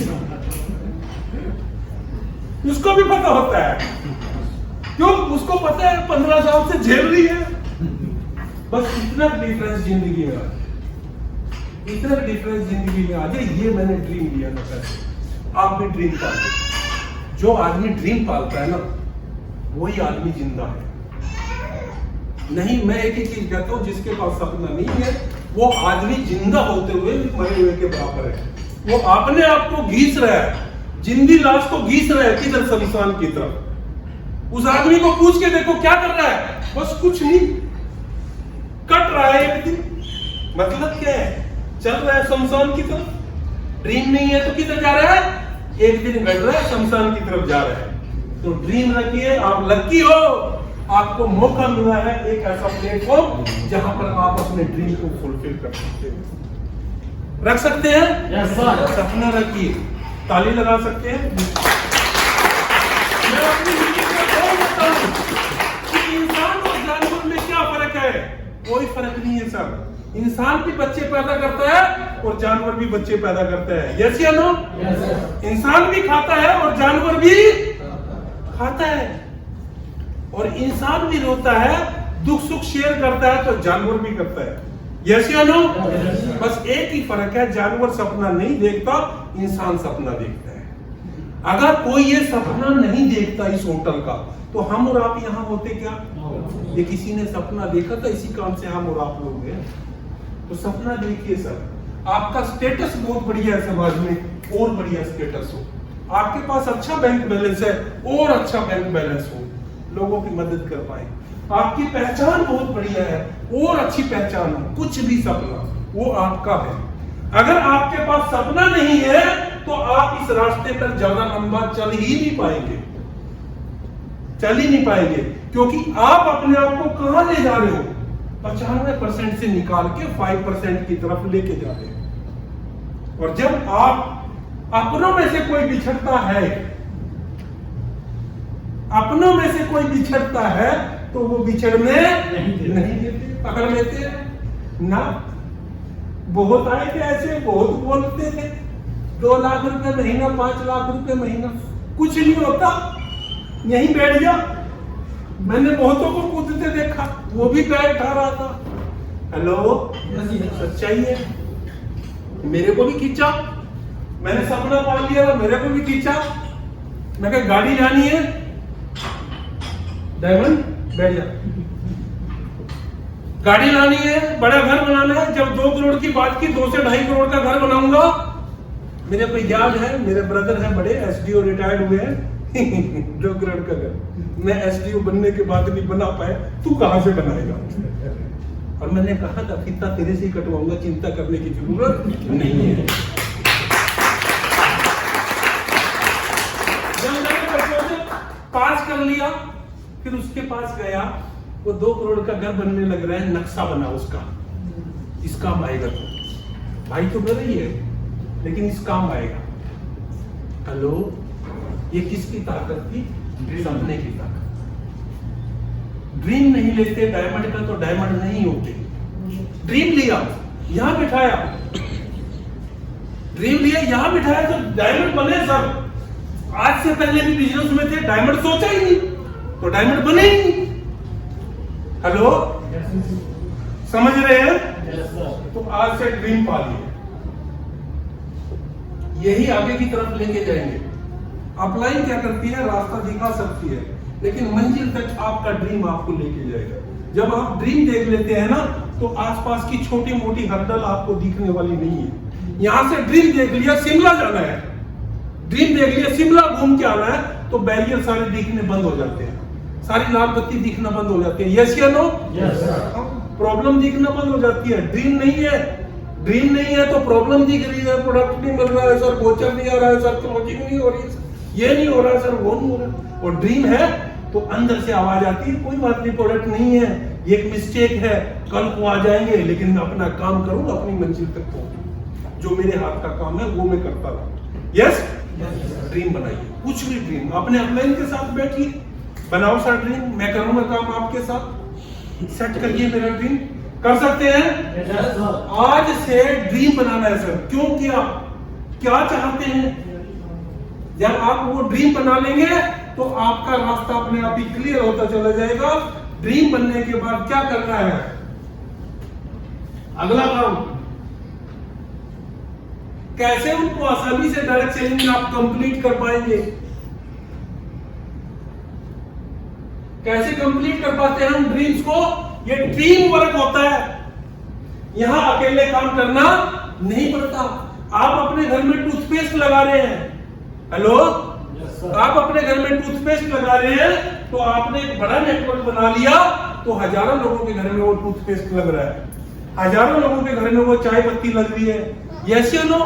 उसको भी पता होता है, क्यों? उसको पता है 15 साल से झेल रही है। बस इतना डिफरेंस जिंदगी में आ जाए, इतना डिफरेंस जिंदगी में आ जाए। ये मैंने ड्रीम लिया था पैसे, आप भी ड्रीम पालते। जो आदमी ड्रीम पालता है ना, वही आदमी जिंदा है। नहीं, मैं एक ही चीज कहता हूं, जिसके पास सपना नहीं है वो आदमी जिंदा होते हुए मरे हुए के बराबर है। वो अपने आप को घीस रहा है, जिंदी लाश को घीस रहा है किधर, शमशान की तरफ। उस आदमी को पूछ के देखो क्या कर रहा है, बस कुछ नहीं, कट रहा है एक दिन। मतलब क्या है, चल रहा है शमशान की तरफ। ड्रीम नहीं है तो किधर जा रहा है, एक दिन घट रहा है, शमशान की तरफ जा रहा है। तो ड्रीम रखिए, आप लकी हो, आपको मौका मिला है एक ऐसा प्लेटफॉर्म जहां पर आप अपने ड्रीम को फुलफिल कर सकते हैं। रख सकते हैं? Yes sir. सपना रखिए, ताली लगा सकते हैं। मैं अपनी मीटिंग में बहुत बताता हूं कि इंसान और जानवर में क्या फर्क है। कोई फर्क नहीं है सर। इंसान भी बच्चे पैदा करता है और जानवर भी बच्चे पैदा करता है। यस या नो? Yes sir. इंसान भी खाता है और जानवर भी खाता है, और इंसान भी रोता है, दुख सुख शेयर करता है तो जानवर भी करता है। यस या नो? बस एक ही फर्क है, जानवर सपना नहीं देखता, इंसान सपना देखता है। अगर कोई ये सपना नहीं देखता इस होटल का, तो हम और आप यहाँ होते क्या? ये किसी ने सपना देखा था, इसी काम से हम और आप लोग हैं। तो सपना देखिए सर, आपका स्टेटस बहुत बढ़िया है समाज में, और बढ़िया स्टेटस हो, आपके पास अच्छा बैंक बैलेंस है, और अच्छा बैंक बैलेंस हो, लोगों की मदद कर पाए, आपकी पहचान बहुत बढ़िया है, और अच्छी पहचान हो, कुछ भी सपना वो आपका है। अगर आपके पास सपना नहीं है तो आप इस रास्ते पर ज्यादा लंबा चल ही नहीं पाएंगे, चल ही नहीं पाएंगे, क्योंकि आप अपने आप को कहां ले जा रहे हो? 95% से निकाल के 5% की तरफ लेके जा रहे हो। और जब आप अपनों में से कोई बिछड़ता है, अपनों में से कोई बिछड़ता है, तो वो बिछड़ने नहीं देते, पकड़ लेते हैं ना। बहुत आए थे ऐसे, बहुत बोलते थे 2 लाख रुपए महीना, 5 लाख रुपए महीना, कुछ नहीं होता, यहीं बैठ जा। मैंने बहुतों को कूदते देखा, वो भी पैर उठा रहा था। हेलो, सच्चाई है। मेरे को भी खींचा, मैंने सपना पाल लिया, मेरे को भी खींचा। मैं कहा गाड़ी जानी है, डायमंड बैठ जा, गाड़ी लानी है, बड़ा घर बनाना है। जब 2 करोड़ की बात की, 2 से 2.5 करोड़ का घर बनाऊंगा। मेरे को याद है, मेरे ब्रदर हैं बड़े, एसडीओ रिटायर्ड हुए हैं 2 करोड़ का घर मैं एसडीओ बनने के बाद नहीं बना पाए, तू कहां से बनाएगा? और मैंने कहा था फीता तेरे से ही कटवाऊंगा, चिंता करने की जरूरत नहीं है। जब मैंने पास कर लिया, फिर उसके पास गया, वो 2 करोड़ का घर बनने लग रहा है, नक्शा बना उसका, इस काम आएगा तो भाई तो डर ही है, लेकिन इस काम आएगा। हेलो, ये किसकी ताकत थी? सपने की ताकत। ड्रीम नहीं लेते डायमंड का, तो डायमंड नहीं होते। ड्रीम लिया, यहां बिठाया, ड्रीम लिया, यहां बिठाया, तो डायमंड बने सर। आज से पहले भी बिजनेस में थे, डायमंड सोचा ही नहीं, तो डायमंड बने ही नहीं। हेलो, समझ रहे हैं? तो आज से ड्रीम पालिए, यही आगे की तरफ लेके जाएंगे। अपलाइन क्या करती है? रास्ता दिखा सकती है, लेकिन मंजिल तक आपका ड्रीम आपको लेके जाएगा। जब आप ड्रीम देख लेते हैं ना, तो आसपास की छोटी मोटी हर्डल आपको दिखने वाली नहीं है। यहां से ड्रीम देख लिया, शिमला जाना है, ड्रीम देख लिया, शिमला घूम के आना है, तो बैरियर सारे दिखने बंद हो जाते हैं, सारी लाल बत्ती दिखना बंद हो जाती है। यस या नो? प्रॉब्लम दिखना बंद हो जाती है। ड्रीम नहीं है, ड्रीम नहीं है तो प्रॉब्लम दिख रही है, प्रोडक्ट नहीं मिल रहा है सर, गोचर नहीं आ रहा है सर, क्लोजिंग नहीं हो रही है, ये नहीं हो रहा है सर, वो नहीं हो रहा है। और ड्रीम है तो अंदर से आवाज आती है, कोई बात नहीं, प्रोडक्ट नहीं है, ये एक मिस्टेक है, कल को आ जाएंगे, लेकिन मैं अपना काम करूंगा, अपनी मंजिल तक पहुंचूंगा, जो मेरे हाथ का काम है वो मैं करता रहूं। यस, ड्रीम बनाइए, कुछ भी ड्रीम, अपने अपलाइन के साथ बैठिए, बनाओ सर ड्रीम, मैं करूंगा काम आपके साथ, सेट करिए मेरा ड्रीम। कर सकते हैं? आज से ड्रीम बनाना है सर। क्यों किया? क्या चाहते हैं? जब आप वो ड्रीम बना लेंगे तो आपका रास्ता अपने आप ही क्लियर होता चला जाएगा। ड्रीम बनने के बाद क्या करना है? अगला काम, कैसे उनको आसानी से डायरेक्ट सेलिंग आप कंप्लीट कर पाएंगे? कैसे कंप्लीट कर पाते हैं हम ड्रीम्स को? ये टीम वर्क होता है, यहां अकेले काम करना नहीं पड़ता। आप अपने घर में टूथपेस्ट लगा रहे हैं, हेलो, आप अपने घर में टूथपेस्ट लगा रहे हैं, तो आपने एक बड़ा नेटवर्क बना लिया, तो हजारों लोगों के घर में वो टूथपेस्ट लग रहा है, हजारों लोगों के घर में वो चाय पत्ती लग रही है, यस या नो?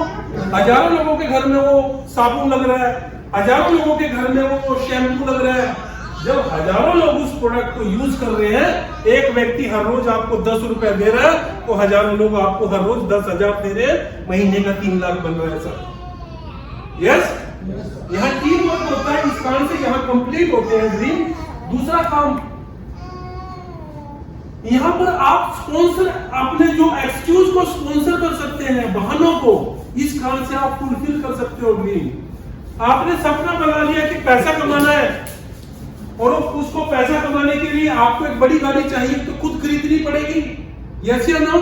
हजारों लोगों के घर में वो साबुन लग रहा है, हजारों लोगों के घर में वो शैम्पू लग रहा है। जब हजारों लोग उस प्रोडक्ट को यूज कर रहे हैं, एक व्यक्ति हर रोज आपको 10 रुपए दे रहा है, तो हजारों लोग आपको हर रोज 10,000 दे रहे हैं, महीने का 3 लाख बन रहा है सर। यस, यहाँ टीम वर्क होता है, इस कारण से यहाँ कंप्लीट होते हैं ड्रीम। दूसरा काम, यहाँ पर आप स्पॉन्सर, अपने जो एक्सक्यूज को स्पॉन्सर कर सकते हैं, बहानों को, इस कारण से आप फुलफिल कर सकते हो ड्रीम। आपने सपना बना लिया कि पैसा कमाना है, और उसको पैसा कमाने के लिए आपको एक बड़ी गाड़ी चाहिए, तो खुद खरीदनी पड़ेगी, यस या नो?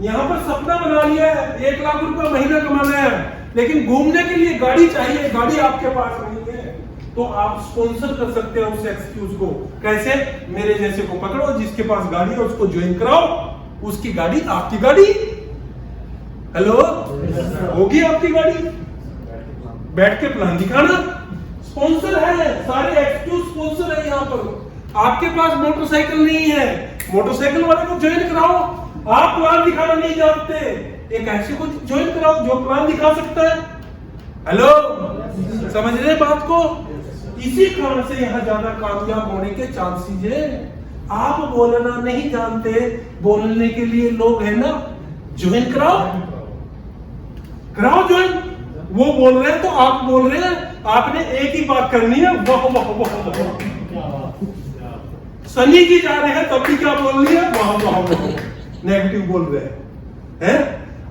यहाँ पर सपना बना लिया है, 1 लाख रुपए महीना कमाना है, लेकिन घूमने के लिए गाड़ी चाहिए, गाड़ी आपके पास नहीं है, तो आप स्पॉन्सर कर सकते हैं उस एक्सक्यूज को। कैसे? मेरे जैसे को पकड़ो जिसके पास गाड़ी है, उसको ज्वाइन कराओ, उसकी गाड़ी आपकी गाड़ी। हेलो, होगी आपकी गाड़ी, बैठ के प्लान दिखाना। स्पॉन्सर है, सारे एक्सक्यूज स्पॉन्सर है यहाँ पर। आपके पास मोटरसाइकिल नहीं है, मोटरसाइकिल वाले को ज्वाइन कराओ। आप प्लान दिखाना नहीं जानते, एक ऐसे को ज्वाइन कराओ जो प्लान दिखा सकता है। हेलो, समझ रहे बात को? इसी कारण से यहाँ ज्यादा कामयाब होने के चांसेस है। आप बोलना नहीं जानते, बोलने के लिए लोग है ना, ज्वाइन कराओ, कराओ ज्वाइन। वो बोल रहे हैं तो आप बोल रहे हैं, आपने एक ही बात करनी है, वाह वाह वाह वाह। सनी जी जा रहे हैं तब भी क्या बोलनी है, वाह वाह वाह, नेगेटिव बोल रहे हैं।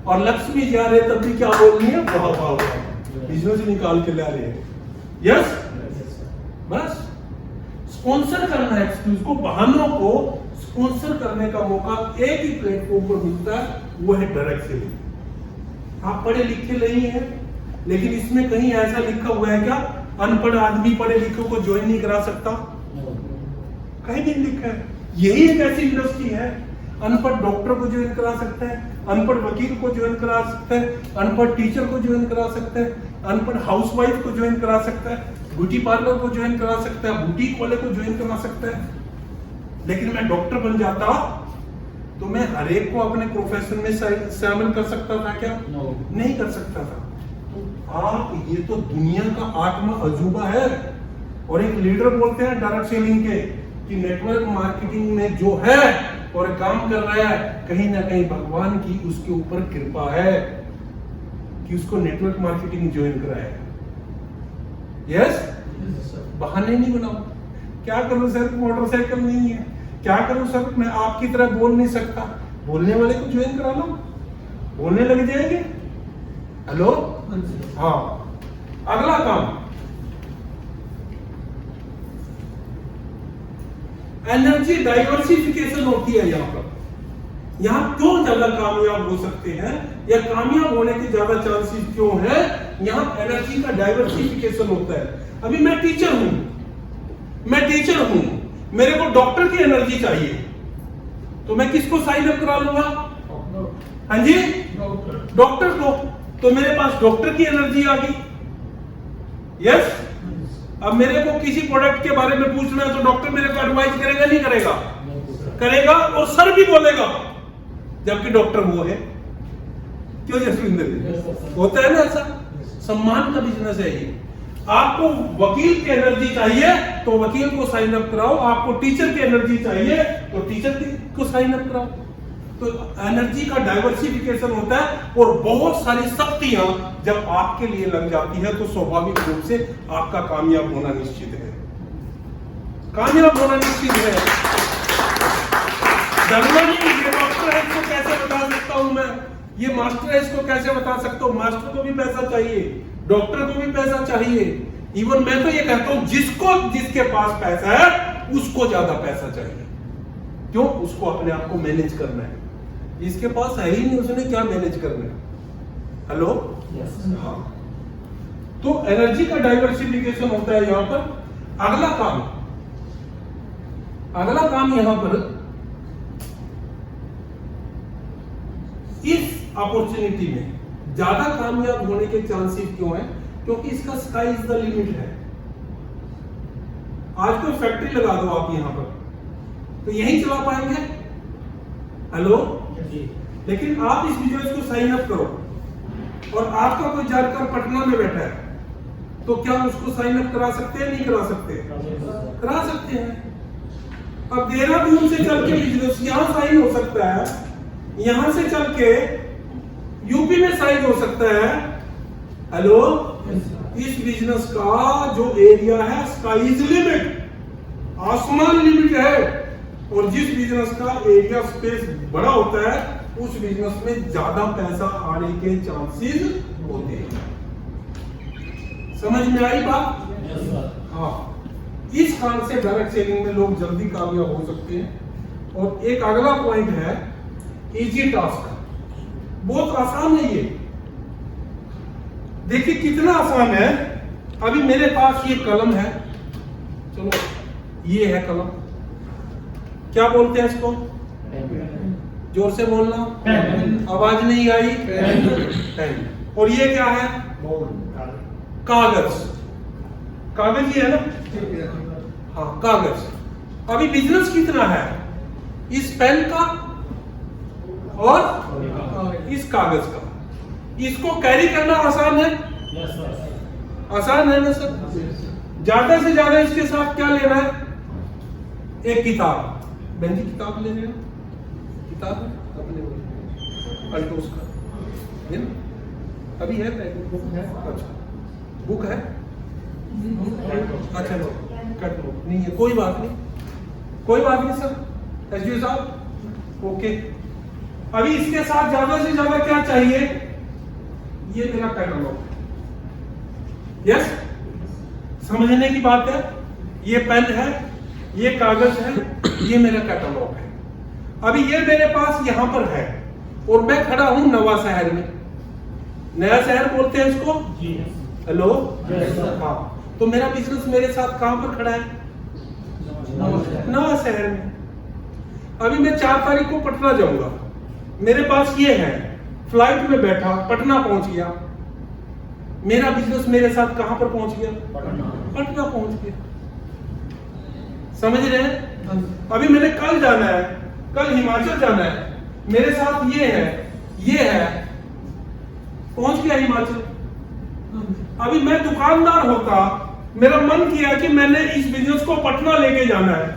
और लक्ष्मी जा रहे हैं तब भी क्या बोलनी है, वाह वाह वाह, बिजनेस निकाल के ला रहे हैं। यस, बस स्पॉन्सर करना है एक्सक्यूज को, बहानों को स्पॉन्सर करने का मौका एक ही प्लेटफॉर्म पर मिलता है, वो है डायरेक्ट सेलिंग। आप पढ़े लिखे नहीं है, लेकिन इसमें कहीं ऐसा लिखा हुआ है क्या अनपढ़ आदमी पढ़े लिखे को ज्वाइन नहीं करा सकता? कहीं नहीं लिखा है। यही एक ऐसी इंडस्ट्री है, अनपढ़ डॉक्टर को ज्वाइन करा सकता है, अनपढ़ वकील को ज्वाइन करा सकता है, अनपढ़ टीचर को ज्वाइन करा सकता है, अनपढ़ हाउसवाइफ को ज्वाइन करा सकता है, ब्यूटी पार्लर को ज्वाइन करा सकता है, बुटीक वाले को ज्वाइन करा सकता है। लेकिन मैं डॉक्टर बन जाता तो मैं हर एक को अपने प्रोफेशन में शामिल कर सकता था क्या? नहीं कर सकता था। तो आप, ये तो दुनिया का आत्मा अजूबा है। और एक लीडर बोलते हैं डायरेक्ट सेलिंग के कि नेटवर्क मार्केटिंग में जो है और काम कर रहा है, कहीं ना कहीं भगवान की उसके ऊपर कृपा है कि उसको नेटवर्क मार्केटिंग ज्वाइन कराया। यस, बहाने नहीं बनाओ। क्या करूं सर, मोटरसाइकिल नहीं है, क्या करूं सर, मैं आपकी तरह बोल नहीं सकता। बोलने वाले को ज्वाइन करा लो, बोलने लग जाएंगे। हेलो, हाँ। अगला काम, एनर्जी डाइवर्सिफिकेशन होती है यहाँ पर। यहाँ क्यों ज्यादा कामयाब हो सकते हैं या कामयाब होने के ज्यादा चांसेस क्यों है? यहाँ एनर्जी का डाइवर्सिफिकेशन होता है। अभी मैं टीचर हूं, मेरे को डॉक्टर की एनर्जी चाहिए, तो मैं किसको साइन अप करा लूंगा? हाँ जी, डॉक्टर को। तो मेरे पास डॉक्टर की एनर्जी आ गई। यस, अब मेरे को किसी प्रोडक्ट के बारे में पूछना है तो डॉक्टर मेरे को एडवाइस करेगा नहीं करेगा? करेगा, और सर भी बोलेगा, जबकि डॉक्टर वो है। क्यों जसविंदर जी? होता है ना ऐसा। सम्मान का बिजनेस है ये। आपको वकील की एनर्जी चाहिए तो वकील को साइन अप कराओ, आपको टीचर की एनर्जी चाहिए तो टीचर को साइन अप कराओ। तो एनर्जी का डाइवर्सिफिकेशन होता है, और बहुत सारी शक्तियां जब आपके लिए लग जाती है तो स्वाभाविक रूप से आपका कामयाब होना निश्चित है। कामयाब होना निश्चित है। डरना नहीं। ये डॉक्टर है, इसको कैसे बता सकता हूं मैं, ये मास्टर है, इसको कैसे बता सकता हूं? मास्टर को भी पैसा चाहिए, डॉक्टर को भी पैसा चाहिए। इवन मैं तो ये कहता हूं, जिसके पास पैसा है उसको ज्यादा पैसा चाहिए। क्यों? उसको अपने आप को मैनेज करना है। जिसके पास है ही नहीं, उसने क्या मैनेज करना है? हेलो, हाँ। तो एनर्जी का डाइवर्सिफिकेशन होता है यहां पर। अगला काम यहां पर, इस अपॉर्चुनिटी में ज्यादा कामयाब होने के चांसेस क्यों है? क्योंकि इसका स्काई इज द लिमिट है। आज कोई फैक्ट्री लगा दो आप यहां पर, तो यही चला पाएंगे? हेलो, लेकिन आप इस बिजनेस को साइन अप करो, और आपका कोई जानकार पटना में बैठा है, तो क्या उसको साइन अप करा सकते हैं? नहीं करा सकते? करा सकते हैं। अब देहरादून से चल के बिजनेस यहां साइन हो सकता है, यहां से चल के यूपी में साइन हो सकता है। हेलो, इस बिजनेस का जो एरिया है, स्काई इज लिमिट, आसमान लिमिट है। और जिस बिजनेस का एरिया स्पेस बड़ा होता है, उस बिजनेस में ज्यादा पैसा आने के चांसेस होते हैं। समझ में आई बात? हाँ। इस कारण से डायरेक्ट सेलिंग में लोग जल्दी कामयाब हो सकते हैं। और एक अगला पॉइंट है, इजी टास्क। बहुत आसान है ये। देखिए कितना आसान है। अभी मेरे पास ये कलम है, चलो ये है कलम, क्या बोलते हैं इसको? जोर से बोलना, आवाज नहीं आई, पेन। और ये क्या है? कागज। कागज ही है ना? हाँ कागज। अभी बिजनेस कितना है? इस पेन का और इस कागज का। इसको कैरी करना आसान है? Yes, sir. आसान है ना सर? ज्यादा से ज्यादा इसके साथ क्या लेना है? एक किताब। बहन जी किताब ले रहे हो? किताब है अपने अल्टोस का है ना? अभी है बुक है? अच्छा बुक है? अच्छा लो कट लो, नहीं है कोई बात नहीं, कोई बात नहीं सर। एसडीओ साहब ओके। अभी इसके साथ ज्यादा से ज्यादा क्या चाहिए? ये मेरा कैटलॉग है। यस, समझने की बात है। ये पेन है, ये कागज है, ये मेरा कैटलॉग है। अभी ये मेरे पास यहां पर है और मैं खड़ा हूं नवा शहर में। नया शहर बोलते हैं इसको? हेलो हाँ, तो मेरा बिजनेस मेरे साथ कहां पर खड़ा है? नवा शहर में। अभी मैं 4 तारीख को पटना जाऊंगा, मेरे पास ये है, फ्लाइट में बैठा पटना पहुंच गया। मेरा बिजनेस मेरे साथ कहां पर पहुंच गया? पटना पहुंच गया। समझ रहे हैं? अभी मैंने कल जाना है, कल हिमाचल जाना है, मेरे साथ ये है, पहुंच गया हिमाचल। अभी मैं दुकानदार होता, मेरा मन किया कि मैंने इस बिजनेस को पटना लेके जाना है,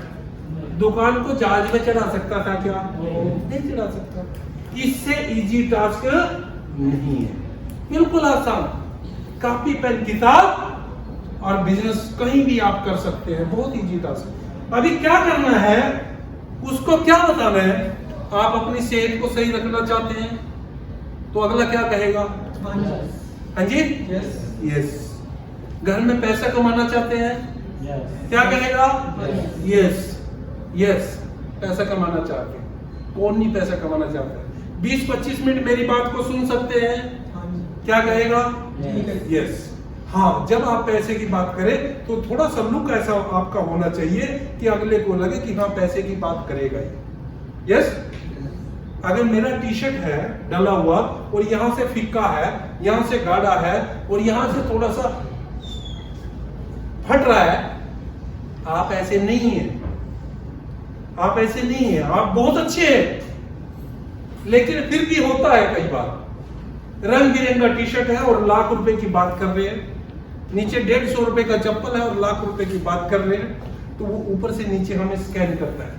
दुकान को जहाज में चढ़ा सकता था क्या? नहीं चढ़ा सकता। इससे इजी टास्क नहीं है, बिल्कुल आसान। कॉपी पेन किताब और बिजनेस कहीं भी आप कर सकते हैं, बहुत इजी टास्क। अभी क्या करना है, उसको क्या बताना है? आप अपनी सेहत को सही रखना चाहते हैं तो अगला क्या कहेगा? हाँ जी यस। घर में पैसा कमाना चाहते हैं, क्या कहेगा? यस। पैसा कमाना चाहते हैं, कौन नहीं पैसा कमाना चाहता है? 20-25 मिनट मेरी बात को सुन सकते हैं, क्या कहेगा? यस। हाँ, जब आप पैसे की बात करें तो थोड़ा सा लुक ऐसा आपका होना चाहिए कि अगले को लगे कि हाँ पैसे की बात करेगा ही। यस। अगर मेरा टी शर्ट है डला हुआ और यहां से फिक्का है, यहां से गाढ़ा है और यहां से थोड़ा सा फट रहा है, आप ऐसे नहीं है, आप ऐसे नहीं है, आप बहुत अच्छे हैं। लेकिन फिर भी होता है कई बार, रंग बिरंगा टी शर्ट है और लाख रुपए की बात कर रहे हैं, नीचे 150 रुपए का चप्पल है और लाख रुपए की बात कर रहे हैं, तो वो ऊपर से नीचे हमें स्कैन करता है,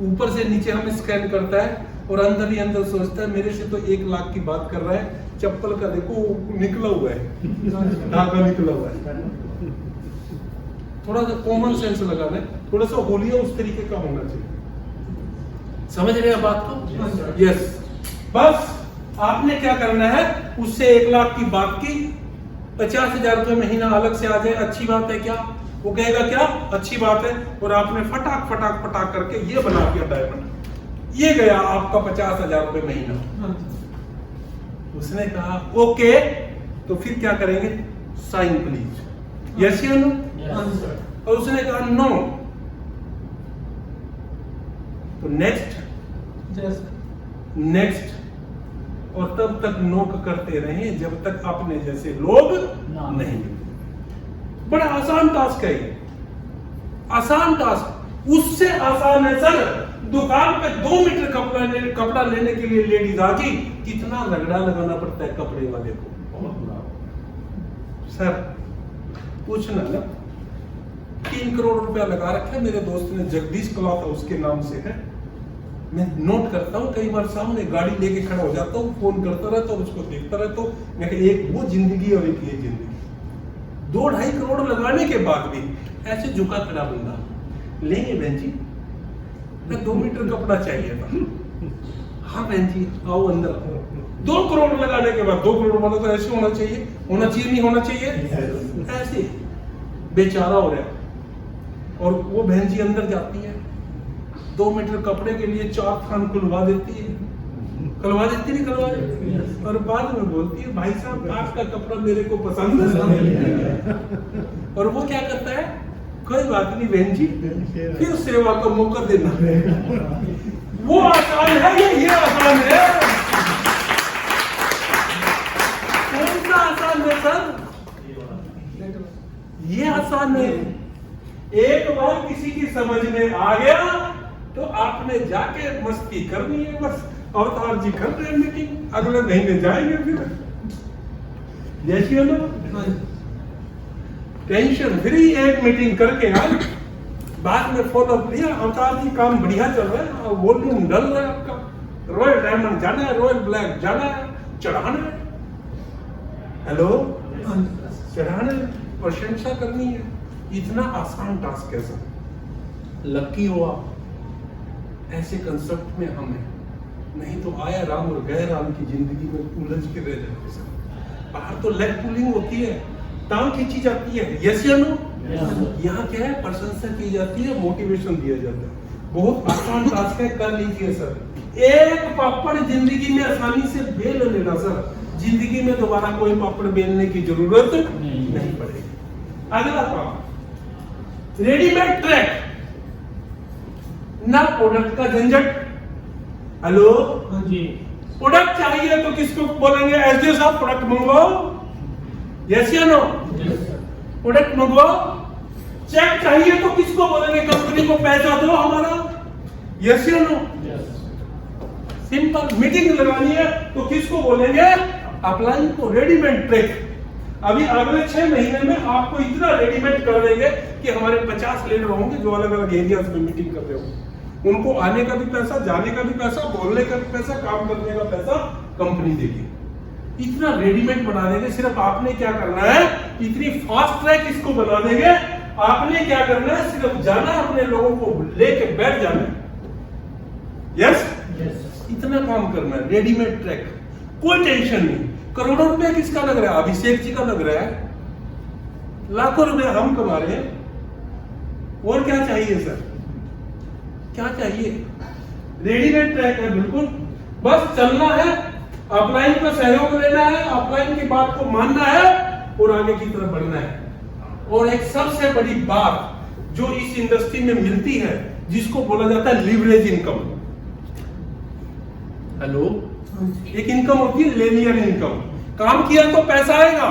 ऊपर से नीचे हमें स्कैन करता है और अंदर ही अंदर सोचता है मेरे से तो 1 लाख की बात कर रहा है, चप्पल का देखो निकला हुआ है, धागा निकला हुआ है। थोड़ा सा कॉमन सेंस लगाना है, थोड़ा सा होलिया उस तरीके का होना चाहिए। समझ रहे हैं बात को? यस। बस आपने क्या करना है, उससे 1 लाख की बात की, 50,000 रुपए महीना अलग से आ जाए, अच्छी बात है क्या? वो कहेगा क्या? अच्छी बात है। और आपने फटाक फटाक फटाक करके ये बना दिया डायमंड, ये गया आपका 50,000 रुपए महीना। उसने कहा ओके, तो फिर क्या करेंगे? साइन प्लीज, यस या नो? और उसने कहा नो, तो नेक्स्ट और तब तक नोक करते रहे जब तक अपने जैसे लोग नहीं। बड़ा आसान टास्क है ये, आसान टास्क। उससे आसान है सर, दुकान पे 2 मीटर कपड़ा लेने के लिए लेडीज आ गई, कितना रगड़ा लगाना पड़ता है कपड़े वाले को। सर पूछना ना, 3 करोड़ रुपया लगा रखा है, मेरे दोस्त ने जगदीश क्लॉथ उसके नाम से है। मैं नोट करता हूँ, कई बार सामने गाड़ी लेके खड़ा हो जाता हूँ, फोन करता रहता हूँ, उसको देखता रहता हूँ। मैं एक वो जिंदगी और एक ये जिंदगी, 2-2.5 करोड़ लगाने के बाद भी ऐसे झुका खड़ा बंदा लेंगे बहन जी, मैं 2 मीटर कपड़ा चाहिए था। हाँ बहन जी आओ अंदर। 2 करोड़ लगाने के बाद 2 करोड़ वाला तो ऐसे होना चाहिए, नहीं होना चाहिए ऐसे बेचारा हो रहा है। और वो बहन जी अंदर जाती है, 2 मीटर कपड़े के लिए 4 थान खुलवा देती है। खुलवा देती नहीं, खुलवा देती। और बाद में बोलती है भाई साहब आपका कपड़ा मेरे को पसंद है। और वो क्या करता है, कोई बात नहीं बहन जी, फिर सेवा का मौका देना। वो आसान है या ये आसान है? कौन सा आसान है सर? ये आसान है। एक बार किसी की समझ में आ गया तो आपने जाके मस्ती करनी है बस। अवतार जी कर रहे हैं मीटिंग, अगले महीने जाएंगे फिर। जैसी ना टेंशन फ्री एक मीटिंग करके आए, बाद में फॉलो अप लिया, अवतार जी काम बढ़िया चल रहा है और वॉल्यूम डल रहा है आपका। रॉयल डायमंड जाना है, रॉयल ब्लैक जाना है, चढ़ाना है। हेलो, चढ़ाना है, प्रशंसा करनी है। इतना आसान टास्क है सर। लकी हो आप, ऐसे कंसेप्ट में हम हैं। नहीं तो आया राम और गए राम की जिंदगी में उलझ के रह जाते सर। बाहर तो लेग पुलिंग होती है, टांग खींची जाती है, यस या नो। यहाँ क्या है, प्रशंसा की जाती है, मोटिवेशन दिया जाता है। बहुत आसान टास्क है, कर लीजिए सर। एक पापड़ जिंदगी में आसानी से बेल लेना सर, जिंदगी में दोबारा कोई पापड़ बेलने की जरूरत नहीं पड़ेगी। अगला काम, रेडीमेड ट्रैक, ना प्रोडक्ट का झंझट। हेलो जी, प्रोडक्ट चाहिए तो किसको बोलेंगे, एसडीओ साहब प्रोडक्ट मंगवाओ, यस या नो। प्रोडक्ट मंगवाओ। चेक चाहिए तो किसको बोलेंगे, कंपनी को पैसा दो हमारा, यस या नो। सिंपल। मीटिंग लगानी है तो किसको बोलेंगे, अप्लाई को। रेडीमेड ट्रैक, अभी अगले 6 महीने में आपको इतना रेडीमेड कर देंगे कि हमारे 50 लीडर होंगे जो अलग अलग एरियाज में मीटिंग कर रहे हो। उनको आने का भी पैसा, जाने का भी पैसा, बोलने का भी पैसा, काम करने का पैसा कंपनी देगी। इतना रेडीमेड बना देंगे। सिर्फ आपने क्या करना है, इतनी फास्ट ट्रैक इसको बना देंगे। आपने क्या करना है, सिर्फ जाना, अपने लोगों को लेके बैठ जाना। यस, इतना काम करना है। रेडीमेड ट्रैक, कोई टेंशन नहीं। करोड़ों रुपए किसका लग रहा है, अभिषेक जी का लग रहा है। लाखों रुपए हम कमा रहे हैं। और क्या चाहिए सर, क्या चाहिए? रेडीमेड ट्रैक है बिल्कुल। बस चलना है, अपलाइन का सहयोग लेना है, अपलाइन की बात को मानना है और आगे की तरफ बढ़ना है। और एक सबसे बड़ी बात जो इस इंडस्ट्री में मिलती है, जिसको बोला जाता है लिवरेज इनकम। हेलो, एक इनकम होती है लिनियर इनकम। काम किया तो पैसा आएगा,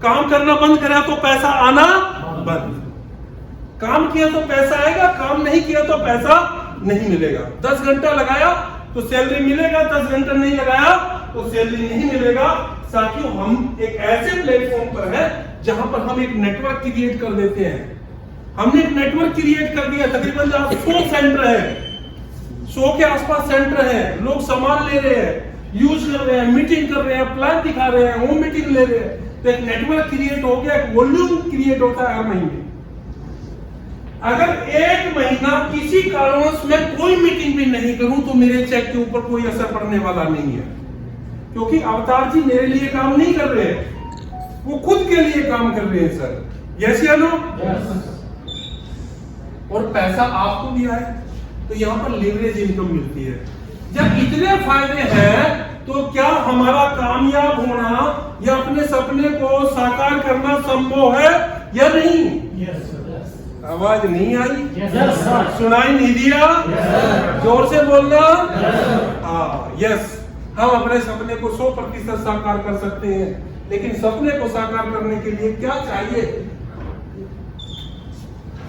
काम करना बंद करा तो पैसा आना बंद। काम किया तो पैसा आएगा, काम नहीं किया तो पैसा नहीं मिलेगा। 10 घंटा लगाया तो सैलरी मिलेगा, 10 घंटा नहीं लगाया तो सैलरी नहीं मिलेगा। साथियों, हम एक ऐसे प्लेटफॉर्म पर है जहां पर हम एक नेटवर्क क्रिएट कर देते हैं। हमने एक नेटवर्क क्रिएट कर दिया। तकरीबन 100 सेंटर है, 100 के आसपास सेंटर है। लोग सामान ले रहे हैं, यूज कर रहे हैं, मीटिंग कर रहे हैं, प्लान दिखा रहे हैं, होम मीटिंग ले रहे हैं। तो एक नेटवर्क क्रिएट हो गया, एक वॉल्यूम क्रिएट होता है हर महीने। अगर एक महीना किसी कारणवश मैं कोई मीटिंग भी नहीं करूं तो मेरे चेक के ऊपर कोई असर पड़ने वाला नहीं है, क्योंकि अवतार जी मेरे लिए काम नहीं कर रहे हैं, वो खुद के लिए काम कर रहे हैं सर। यस या नो? और पैसा आपको भी आए तो यहाँ पर लिवरेज इनकम मिलती है। जब इतने फायदे हैं तो क्या हमारा कामयाब होना या अपने सपने को साकार करना संभव है या नहीं? Yes sir. आवाज नहीं आई? Yes sir. सुनाई नहीं दिया? जोर से बोलना। हाँ, यस। हम अपने सपने को 100% साकार कर सकते हैं, लेकिन सपने को साकार करने के लिए क्या चाहिए?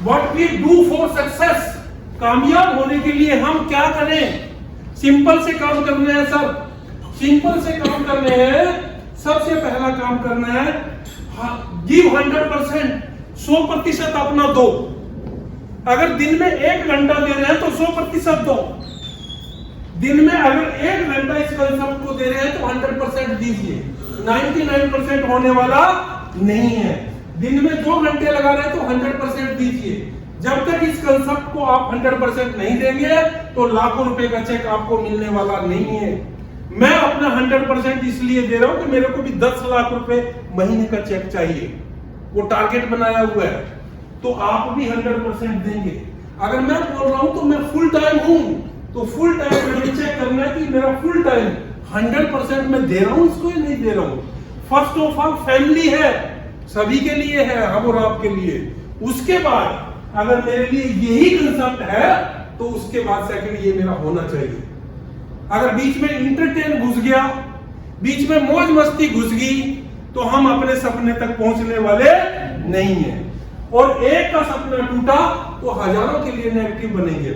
What we do for success? कामयाब होने के लिए हम क्या करें? सिंपल से काम करने हैं सर, सिंपल से काम करने हैं। सबसे पहला काम करना है, गिव 100%, 100% अपना दो। अगर दिन में 1 घंटा दे रहे हैं तो 100% दो। दिन में अगर 1 घंटा इस कंसेप्ट को दे रहे हैं तो 100% दीजिए। 99% होने वाला नहीं है। दिन में 2 घंटे लगा रहे हैं तो 100% दीजिए। जब तक इस कंसेप्ट को आप 100% नहीं देंगे तो लाखों रुपए का चेक आपको मिलने वाला नहीं है। मैं अपना 100% इसलिए दे रहा हूं कि मेरे को भी 10 लाख रुपए महीने का चेक चाहिए, वो टारगेट बनाया हुआ है, तो आप भी 100% देंगे। अगर मैं बोल रहा हूं तो मैं फुल टाइम हूं, तो फुल टाइम मुझे चेक करना है कि मेरा फुल टाइम 100% मैं दे रहा हूं इसको या नहीं दे रहा हूं? फर्स्ट ऑफ ऑल फैमिली है, सभी के लिए है, हम और आपके लिए। उसके बाद अगर मेरे लिए यही कंसेप्ट है तो उसके बाद सेकंड ये मेरा होना चाहिए। अगर बीच में इंटरटेन घुस गया, बीच में मौज मस्ती घुस गई, तो हम अपने सपने तक पहुंचने वाले नहीं है। और एक का सपना टूटा तो हजारों के लिए नेगेटिव बनेंगे,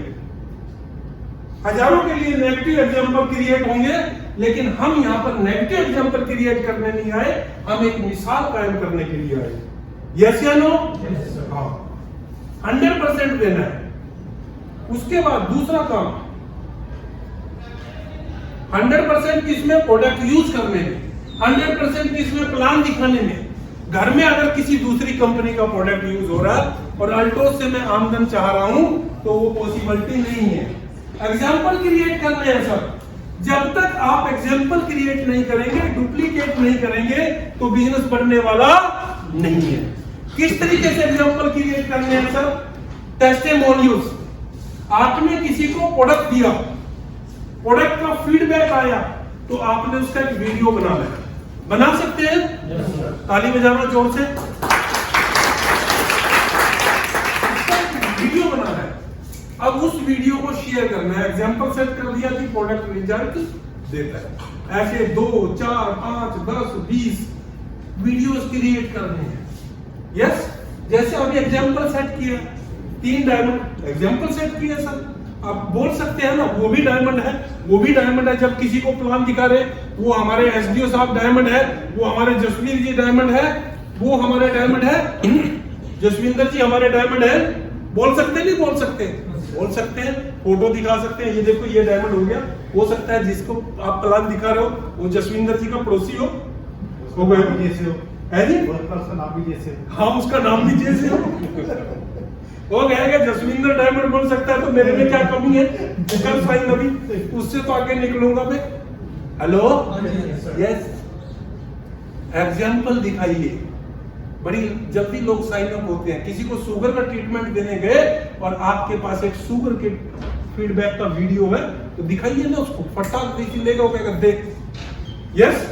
हजारों के लिए नेगेटिव एग्जाम्पल क्रिएट होंगे। लेकिन हम यहां पर नेगेटिव एग्जाम्पल क्रिएट करने नहीं आए, हम एक मिसाल कायम करने के लिए आए। यस या नो? हाँ, 100% देना है। उसके बाद दूसरा काम 100% किसमें? प्रोडक्ट यूज करने में, 100% किसमें? प्लान दिखाने में। घर में अगर किसी दूसरी कंपनी का प्रोडक्ट यूज हो रहा है और अल्ट्रोज से मैं आमदन चाह रहा हूं तो वो पॉसिबिलिटी नहीं है। एग्जाम्पल क्रिएट करने हैं सर। जब तक आप एग्जाम्पल क्रिएट नहीं करेंगे, डुप्लीकेट नहीं करेंगे, तो बिजनेस बढ़ने वाला नहीं है। किस तरीके से एग्जाम्पल क्रिएट करने हैं सर? टेस्टिमोनियल्स। आपने किसी को प्रोडक्ट दिया, प्रोडक्ट का फीडबैक आया, तो आपने उसका एक वीडियो बना सकते हैं? ताली बजाना जोर से। वीडियो बनाना है, अब उस वीडियो को शेयर करना है। एग्जांपल सेट कर दिया कि प्रोडक्ट रिजल्ट देता है। ऐसे 2, 4, 5, 10, 20 वीडियोस क्रिएट करने हैं। यस, जैसे अभी एग्जांपल सेट किया, 3 डायमंड एग्जांपल सेट किया सर। आप बोल सकते हैं ना, वो भी डायमंड है, वो भी डायमंड है। जब किसी को प्लान दिखा रहे, वो हमारे एसडीओ साहब डायमंड है, वो हमारे जसवीर जी डायमंड है, वो हमारे डायमंड है, जसविंदर जी हमारे डायमंड है। बोल सकते नहीं बोल सकते? बोल सकते हैं, फोटो दिखा सकते हैं। ये देखो, ये डायमंड हो गया। हो सकता है जिसको आप प्लान दिखा रहे हो वो जसविंदर जी का पड़ोसी हो जैसे हो, है जी? उसका नाम भी जैसे, हाँ उसका नाम भी जैसे हो। वो कहेगा जसविंदर डायमंड बोल सकता है तो मेरे में क्या कमी है? कर साइन अभी, उससे तो आगे निकलूंगा मैं। हेलो, यस, एग्जाम्पल दिखाइए। बड़ी जब भी लोग साइन अप होते हैं, किसी को शुगर का ट्रीटमेंट देने गए और आपके पास एक शुगर के फीडबैक का वीडियो है, तो दिखाइए ना उसको। फटाक देखिए लेगा, वो कहेगा देख। यस,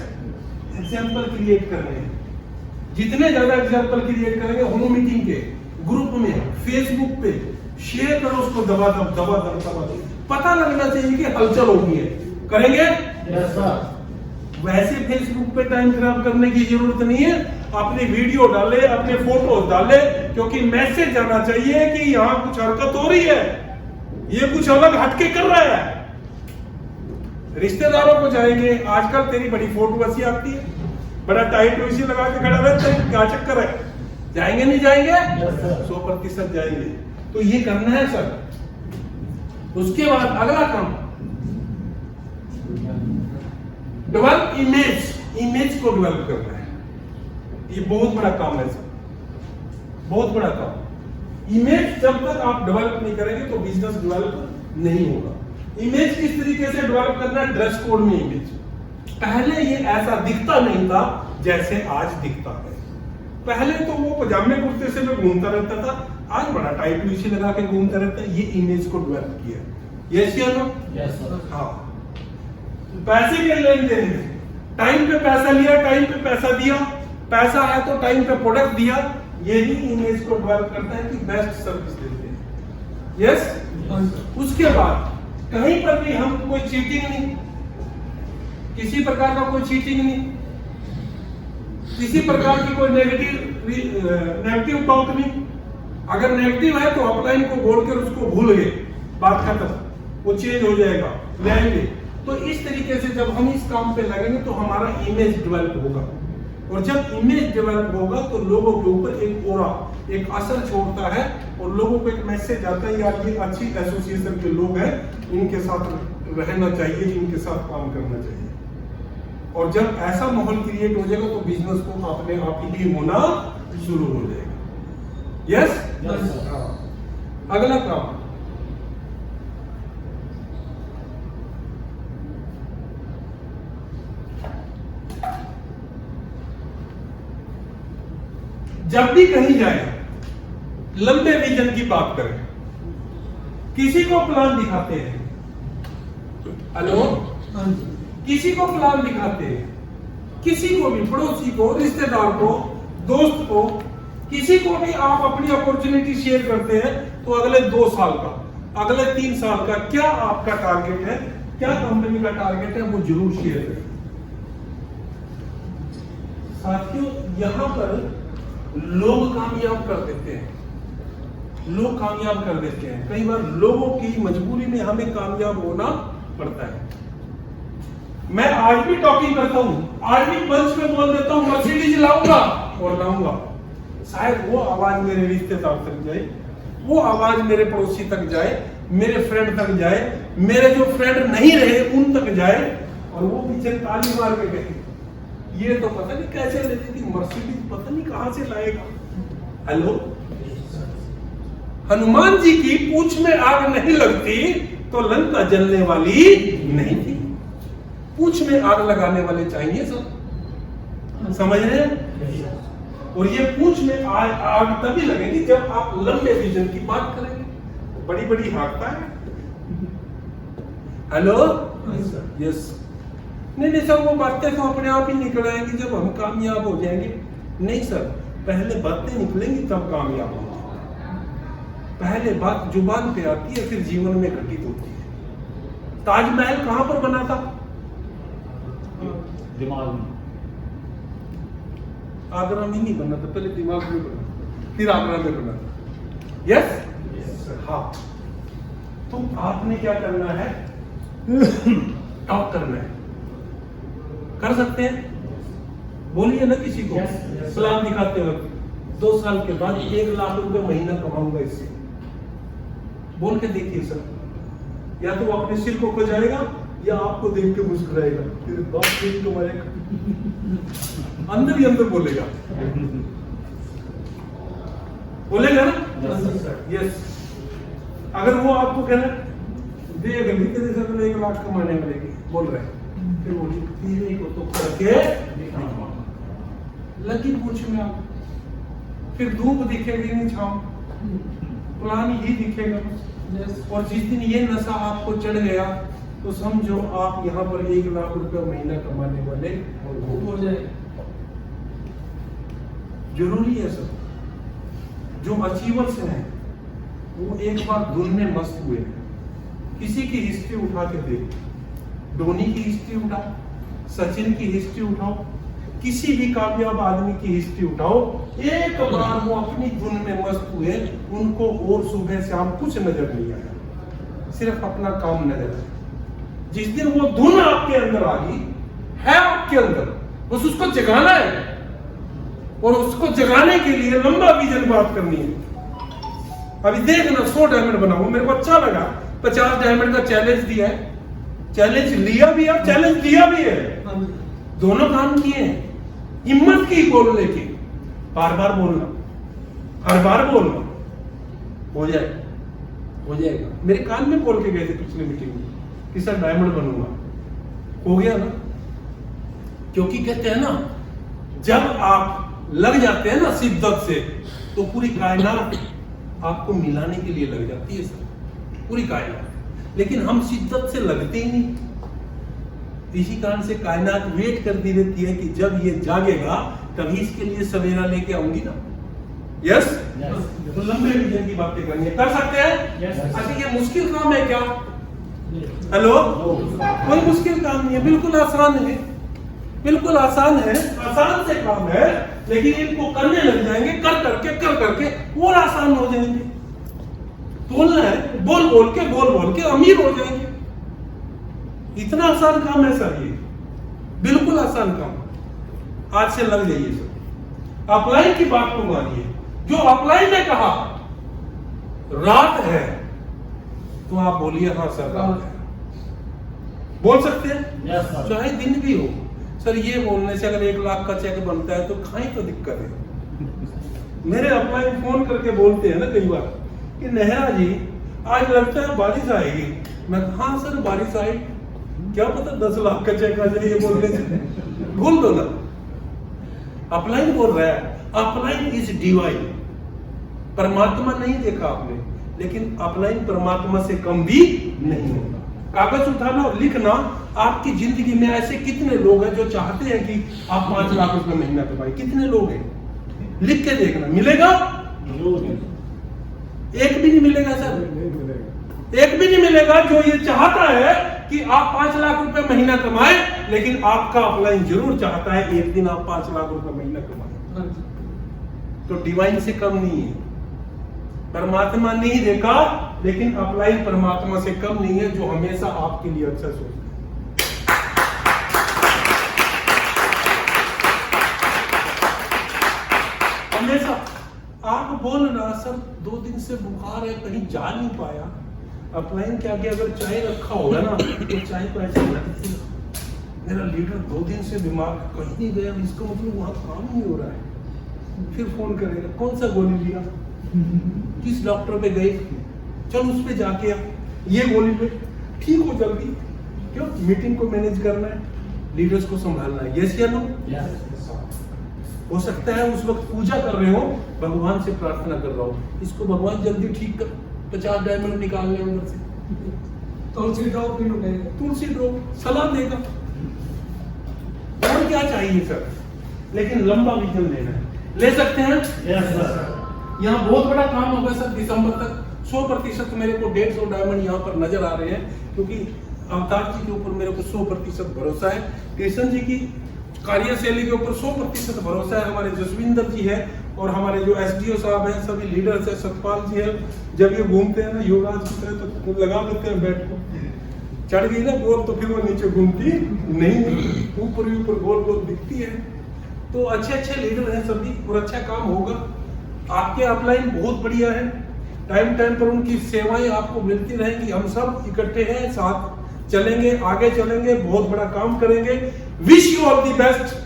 एग्जाम्पल क्रिएट कर रहे हैं। जितने ज्यादा एग्जाम्पल क्रिएट करेंगे, होम मीटिंग के ग्रुप में, फेसबुक पे शेयर करो उसको, दबा दब पता लगना चाहिए कि हलचल होगी है। करेंगे? Yes sir. वैसे फेसबुक पे टाइम खराब करने की जरूरत नहीं है। अपनी वीडियो डाले, अपने फोटो डाले, क्योंकि मैसेज जाना चाहिए कि यहाँ कुछ हरकत हो रही है, ये कुछ अलग हटके कर रहा है। रिश्तेदारों को जाएंगे, आजकल तेरी बड़ी फोटो ऐसी आती है, बड़ा टाइट वैसी लगा के खड़ा रहता है, क्या चक्कर है? जाएंगे नहीं जाएंगे? 100% जाएंगे। तो ये करना है सर। उसके बाद अगला काम, डेवलप इमेज को डेवलप करना है। ये बहुत बड़ा काम है सर, बहुत बड़ा काम। इमेज जब तक आप डेवलप नहीं करेंगे तो बिजनेस डेवलप नहीं होगा। इमेज किस तरीके से डेवलप करना है? ड्रेस कोड में इमेज। पहले ये ऐसा दिखता नहीं था जैसे आज दिखता है। पहले तो वो पजामे कुर्ते से में घूमता रहता था, आज बड़ा टाइट वीसी लगा के घूमता रहता है। ये इमेज को डेवलप किया। यस या नो? Yes sir. हाँ, पैसे के लेन देन में टाइम पे पैसा लिया, टाइम पे पैसा दिया, पैसा आया तो टाइम पे प्रोडक्ट दिया। ये भी इमेज को डेवलप करता है कि बेस्ट सर्विस देते हैं। यस। उसके बाद कहीं पर भी हम कोई चीटिंग नहीं, किसी प्रकार का कोई चीटिंग नहीं, किसी प्रकार की कोई नेगेटिव टॉक नहीं। अगर नेगेटिव है तो अपलाइन को बोलकर उसको भूल गए, बात खत्म, वो चेंज हो जाएगा, लेंगे। तो इस तरीके से जब हम इस काम पे लगेंगे तो हमारा इमेज डेवलप होगा, और जब इमेज डेवलप होगा तो लोगों के ऊपर एक ऑरा, एक असर छोड़ता है, और लोगों को एक मैसेज आता है यार ये अच्छी एसोसिएशन के लोग हैं, इनके साथ रहना चाहिए, इनके साथ काम करना चाहिए। और जब ऐसा माहौल क्रिएट हो जाएगा तो बिजनेस को अपने आप ही होना शुरू हो जाएगा। यस? अगला काम, जब भी कहीं जाए लंबे विजन की बात करें। किसी को प्लान दिखाते हैं, हेलो, किसी को प्लान दिखाते हैं, किसी को भी, पड़ोसी को, रिश्तेदार को, दोस्त को, किसी को भी आप अपनी अपॉर्चुनिटी शेयर करते हैं तो अगले 2 साल का, अगले 3 साल का क्या आपका टारगेट है, क्या कंपनी का टारगेट है, वो जरूर शेयर करें। साथियों, यहां पर लोग कामयाब कर देते हैं, लोग कामयाब कर देते हैं। कई बार लोगों की मजबूरी में हमें कामयाब होना पड़ता है। मैं आज भी टॉकिंग करता हूं, आज भी मंच पे बोल देता हूं मर्सिडीज लाऊंगा और लाऊंगा। शायद वो आवाज मेरे रिश्तेदार तक जाए, वो आवाज मेरे पड़ोसी तक जाए, मेरे फ्रेंड तक जाए, मेरे जो फ्रेंड नहीं रहे उन तक जाए, और वो पीछे ताली मार के कहे ये तो पता नहीं कैसे ले ली थी मर्सिडीज, पता नहीं कहां से लाएगा। हेलो, हनुमान जी की पूंछ में आग नहीं लगती तो लंका जलने वाली नहीं थी। पूंछ में आग लगाने वाले चाहिए सब, समझ रहे हैं? और ये पूंछ में आग तभी लगेगी जब आप लंबे विजन की बात करेंगे। बड़ी बड़ी हाँकता है। Hello, yes. नहीं सर, वो बातें तो अपने आप ही निकल आएंगी जब हम कामयाब हो जाएंगे। नहीं सर, पहले बातें निकलेंगी तब कामयाब होंगे। पहले बात जुबान पे आती है, फिर जीवन में घटित होती है। ताजमहल कहां पर बना था? दिमाग में। आगरा में नहीं बना था, पहले दिमाग में बना, फिर आगरा में बना था। यस, हाँ। तो आपने क्या करना है? टॉक करना है। कर सकते हैं? बोलिए ना किसी को। सलाम दिखाते वक्त 2 साल के बाद 1 लाख रुपए महीना कमाऊंगा इससे, बोल के देखिए सर। या तो वो अपने सिर को खजाएगा या आपको देख के मुस्कुराएगा, तेरे बाप सिर कमाएगा, अंदर ही अंदर बोलेगा, बोलेगा ना? यस। अगर वो आपको कहना देख तेरे सर में 1 लाख कमाने वाले की बोल रहे हैं, फिर बोलिए तेरे को तो करके लगी पूछ में आप, फिर धूप दिखेगी नहीं, छांव प्लान ही दिखेगा। और जिस दिन ये नशा आपको चढ़ गया तो समझो आप यहाँ पर 1 लाख रुपया महीना कमाने वाले हो जाए। जरूरी है सब। जो अचीवर्स हैं वो एक बार धुन में मस्त हुए। किसी की हिस्ट्री उठा के देख, धोनी की हिस्ट्री उठाओ, सचिन की हिस्ट्री उठाओ, किसी भी कामयाब आदमी की हिस्ट्री उठाओ, एक बार वो अपनी धुन में मस्त हुए, उनको और सुबह शाम कुछ नजर नहीं आया, सिर्फ अपना काम नजर आया। जिस दिन वो धुन आपके अंदर आ गई है, आपके अंदर, बस उसको जगाना है, और उसको जगाने के लिए लंबा विजन बात करनी है। अभी देखना 100 डायमंड बनाऊंगा, मेरे को अच्छा लगा, 50 डायमंड का चैलेंज दिया है, चैलेंज लिया भी है, चैलेंज दिया भी है, दोनों काम किए हैं। हिम्मत की बोलने की, बार बार बोलना, हर बार बोलना, हो जाएगा। मेरे कान में बोल के गए थे पिछले मीटिंग में कि सर डायमंड बनूंगा, हो गया ना। क्योंकि कहते हैं ना, जब आप लग जाते हैं ना शिद्दत से, तो पूरी कायनात आपको मिलाने के लिए लग जाती है सर, पूरी कायनात। लेकिन हम शिद्दत से लगते ही नहीं। इसी कारण से कायनात वेट करती रहती है कि जब ये जागेगा तभी इसके लिए सवेरा लेके आऊंगी ना। यस, तो लंबे विजन की बातें करनी है, कर सकते हैं। अच्छा, ये मुश्किल काम है क्या? हेलो, कोई मुश्किल काम नहीं है, बिल्कुल आसान है, बिल्कुल आसान है, आसान से काम है। लेकिन इनको करने लग जाएंगे, कर करके और आसान हो जाएंगे। बोलना है, बोल के अमीर हो जाएंगे। इतना आसान काम है सर, ये बिल्कुल आसान काम। आज से लग जाइए सर, अपलाइन की बात को मानिए। जो अपलाइन ने कहा रात है, तो आप बोलिए हाँ सर रात है, बोल सकते हैं। चाहे दिन भी हो सर, ये बोलने से अगर 1 लाख का चेक बनता है तो कहीं तो दिक्कत है। मेरे अपलाइन फोन करके बोलते हैं ना कई बार कि नेहरा जी आज लगता है बारिश आएगी। मैं हाँ सर बारिश आएगी, क्या पता 10 लाख का चेक आ जाए, ये बोलने से बोल दो ना। अपलाइन बोल रहा है, अपलाइन इज डिवाइन। परमात्मा नहीं देखा आपने, लेकिन अपलाइन परमात्मा से कम भी नहीं होगा। कागज उठाना और लिखना आपकी जिंदगी में ऐसे कितने लोग हैं जो चाहते हैं कि आप 5 लाख रुपए महीना कमाएं? कितने लोग हैं? लिख के देखना, मिलेगा? एक भी नहीं मिलेगा सर, एक भी नहीं मिलेगा जो ये चाहता है कि आप 5 लाख रुपए महीना कमाएं, लेकिन आपका अपलाइन जरूर चाहता है एक दिन आप 5 लाख रुपए महीना कमाएं। तो डिवाइन से कम नहीं है। परमात्मा नहीं देखा, लेकिन अपलाइन परमात्मा से कम नहीं है, जो हमेशा आपके लिए अच्छा सोचता है। हमेशा आप बोल रहा सर 2 दिन से बुखार है, कहीं जा नहीं पाया। अपलाइन के आगे अगर चाय रखा होगा ना, तो चाय को ऐसे रखती, मेरा लीडर 2 दिन से बीमार, कहीं नहीं गया, इसका मतलब वहां काम नहीं हो रहा है। फिर फोन करेगा, कौन सा गोली लिया, किस डॉक्टर पे गए, चल उस पे जाके आ, ये गोली ले, ठीक हो जल्दी। क्यों? मीटिंग को मैनेज करना है, लीडर्स को संभालना है। यस या नो? हो सकता है उस वक्त पूजा कर रहे हो, भगवान से प्रार्थना कर रहा हो, इसको भगवान जल्दी ठीक कर, 50 डायमंड निकाल ले अंदर से, तुलसी ड्रॉप भी लुटाएगा, तुलसी ड्रॉप सलाह देगा। और क्या चाहिए सर? लेकिन लंबा विजन लेना है। ले सकते हैं? Yes sir. यहाँ बहुत बड़ा काम होगा सर दिसंबर तक। 100% मेरे को 150 डायमंड यहाँ पर नजर आ रहे हैं, क्योंकि अवतार जी के ऊपर मेरे को 100% भरोसा है। कृष्ण जी की कार्यशैली के ऊपर 100% भरोसा है। हमारे जसविंदर जी है और हमारे जो एसडीओ साहब हैं, सभी लीडर्स हैं, सतपाल जी है। जब ये घूमते हैं ना युवराज की तरह, तो लगा देते हैं बैट को, चढ़ गई ना गोल तो फिर वो नीचे घूमती नहीं, ऊपर ही ऊपर गोल गोल दिखती है। तो अच्छे अच्छे लीडर हैं सभी, और अच्छा काम होगा। आपके अपलाइन बहुत बढ़िया है, टाइम टाइम पर उनकी सेवाएं आपको मिलती रहेंगी। हम सब इकट्ठे हैं, साथ चलेंगे, आगे चलेंगे, बहुत बड़ा काम करेंगे। Wish you all the best.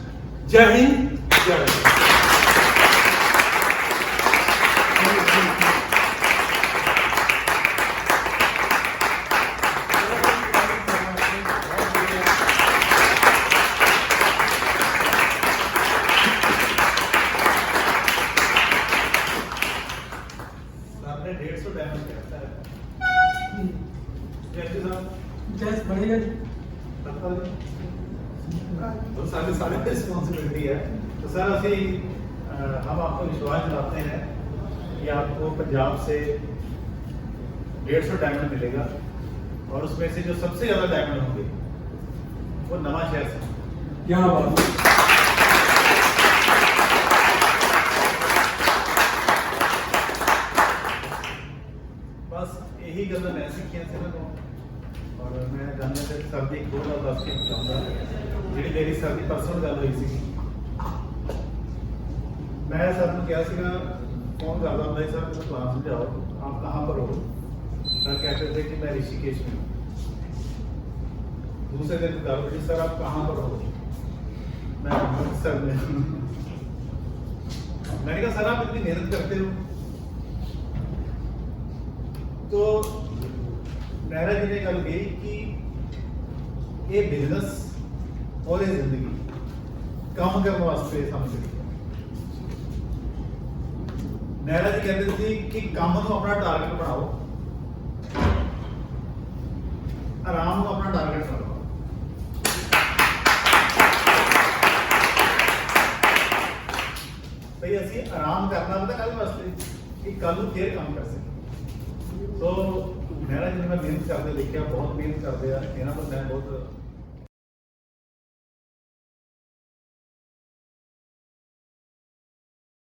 जय हिंद, जय हिंद। आपने 150 डायमंड कहता है, जैसे साहब जैस बढ़ेगा जी। तो सारी रिस्पॉन्सिबिलिटी है। तो सर ਅਸੀਂ हम आपको विश्वास दिलाते हैं कि आपको पंजाब से 150 डायमंड मिलेगा, और उसमें से जो सबसे ज्यादा डायमंड होंगे वो नवा शहर से। क्या बात है। बस यही गल मैं सीखियां से ना, और मैं जानना से सर दी एक दो दस के चाहूँगा जी मेरी सर की परसों गल हुई सी। मैं सर को क्या सीगा फोन करता हूँ, सर मुझे प्लान समझाओ, आप कहाँ पर हो? सर कहते थे कि मैं ऋषिकेश में। दूसरे दिन गल हुई, सर आप कहाँ पर हो? मैं अमृतसर में। मैंने कहा सर आप इतनी मेहनत करते हो। तो मेहरा जी ने गल कही कि ये बिजनेस और ये जिंदगी काम करने वास्ते समझ रही है। मेहरा जी कहते थे कि काम को अपना टारगेट बनाओ, आराम को अपना टारगेट बनाओ। भाई असि आराम करना पता कल वास्ते कि कल फिर काम कर सके। तो मेरा जी ने मैं मेहनत करते लिखा, बहुत मेहनत करते हैं, इन्होंने तो मैं बहुत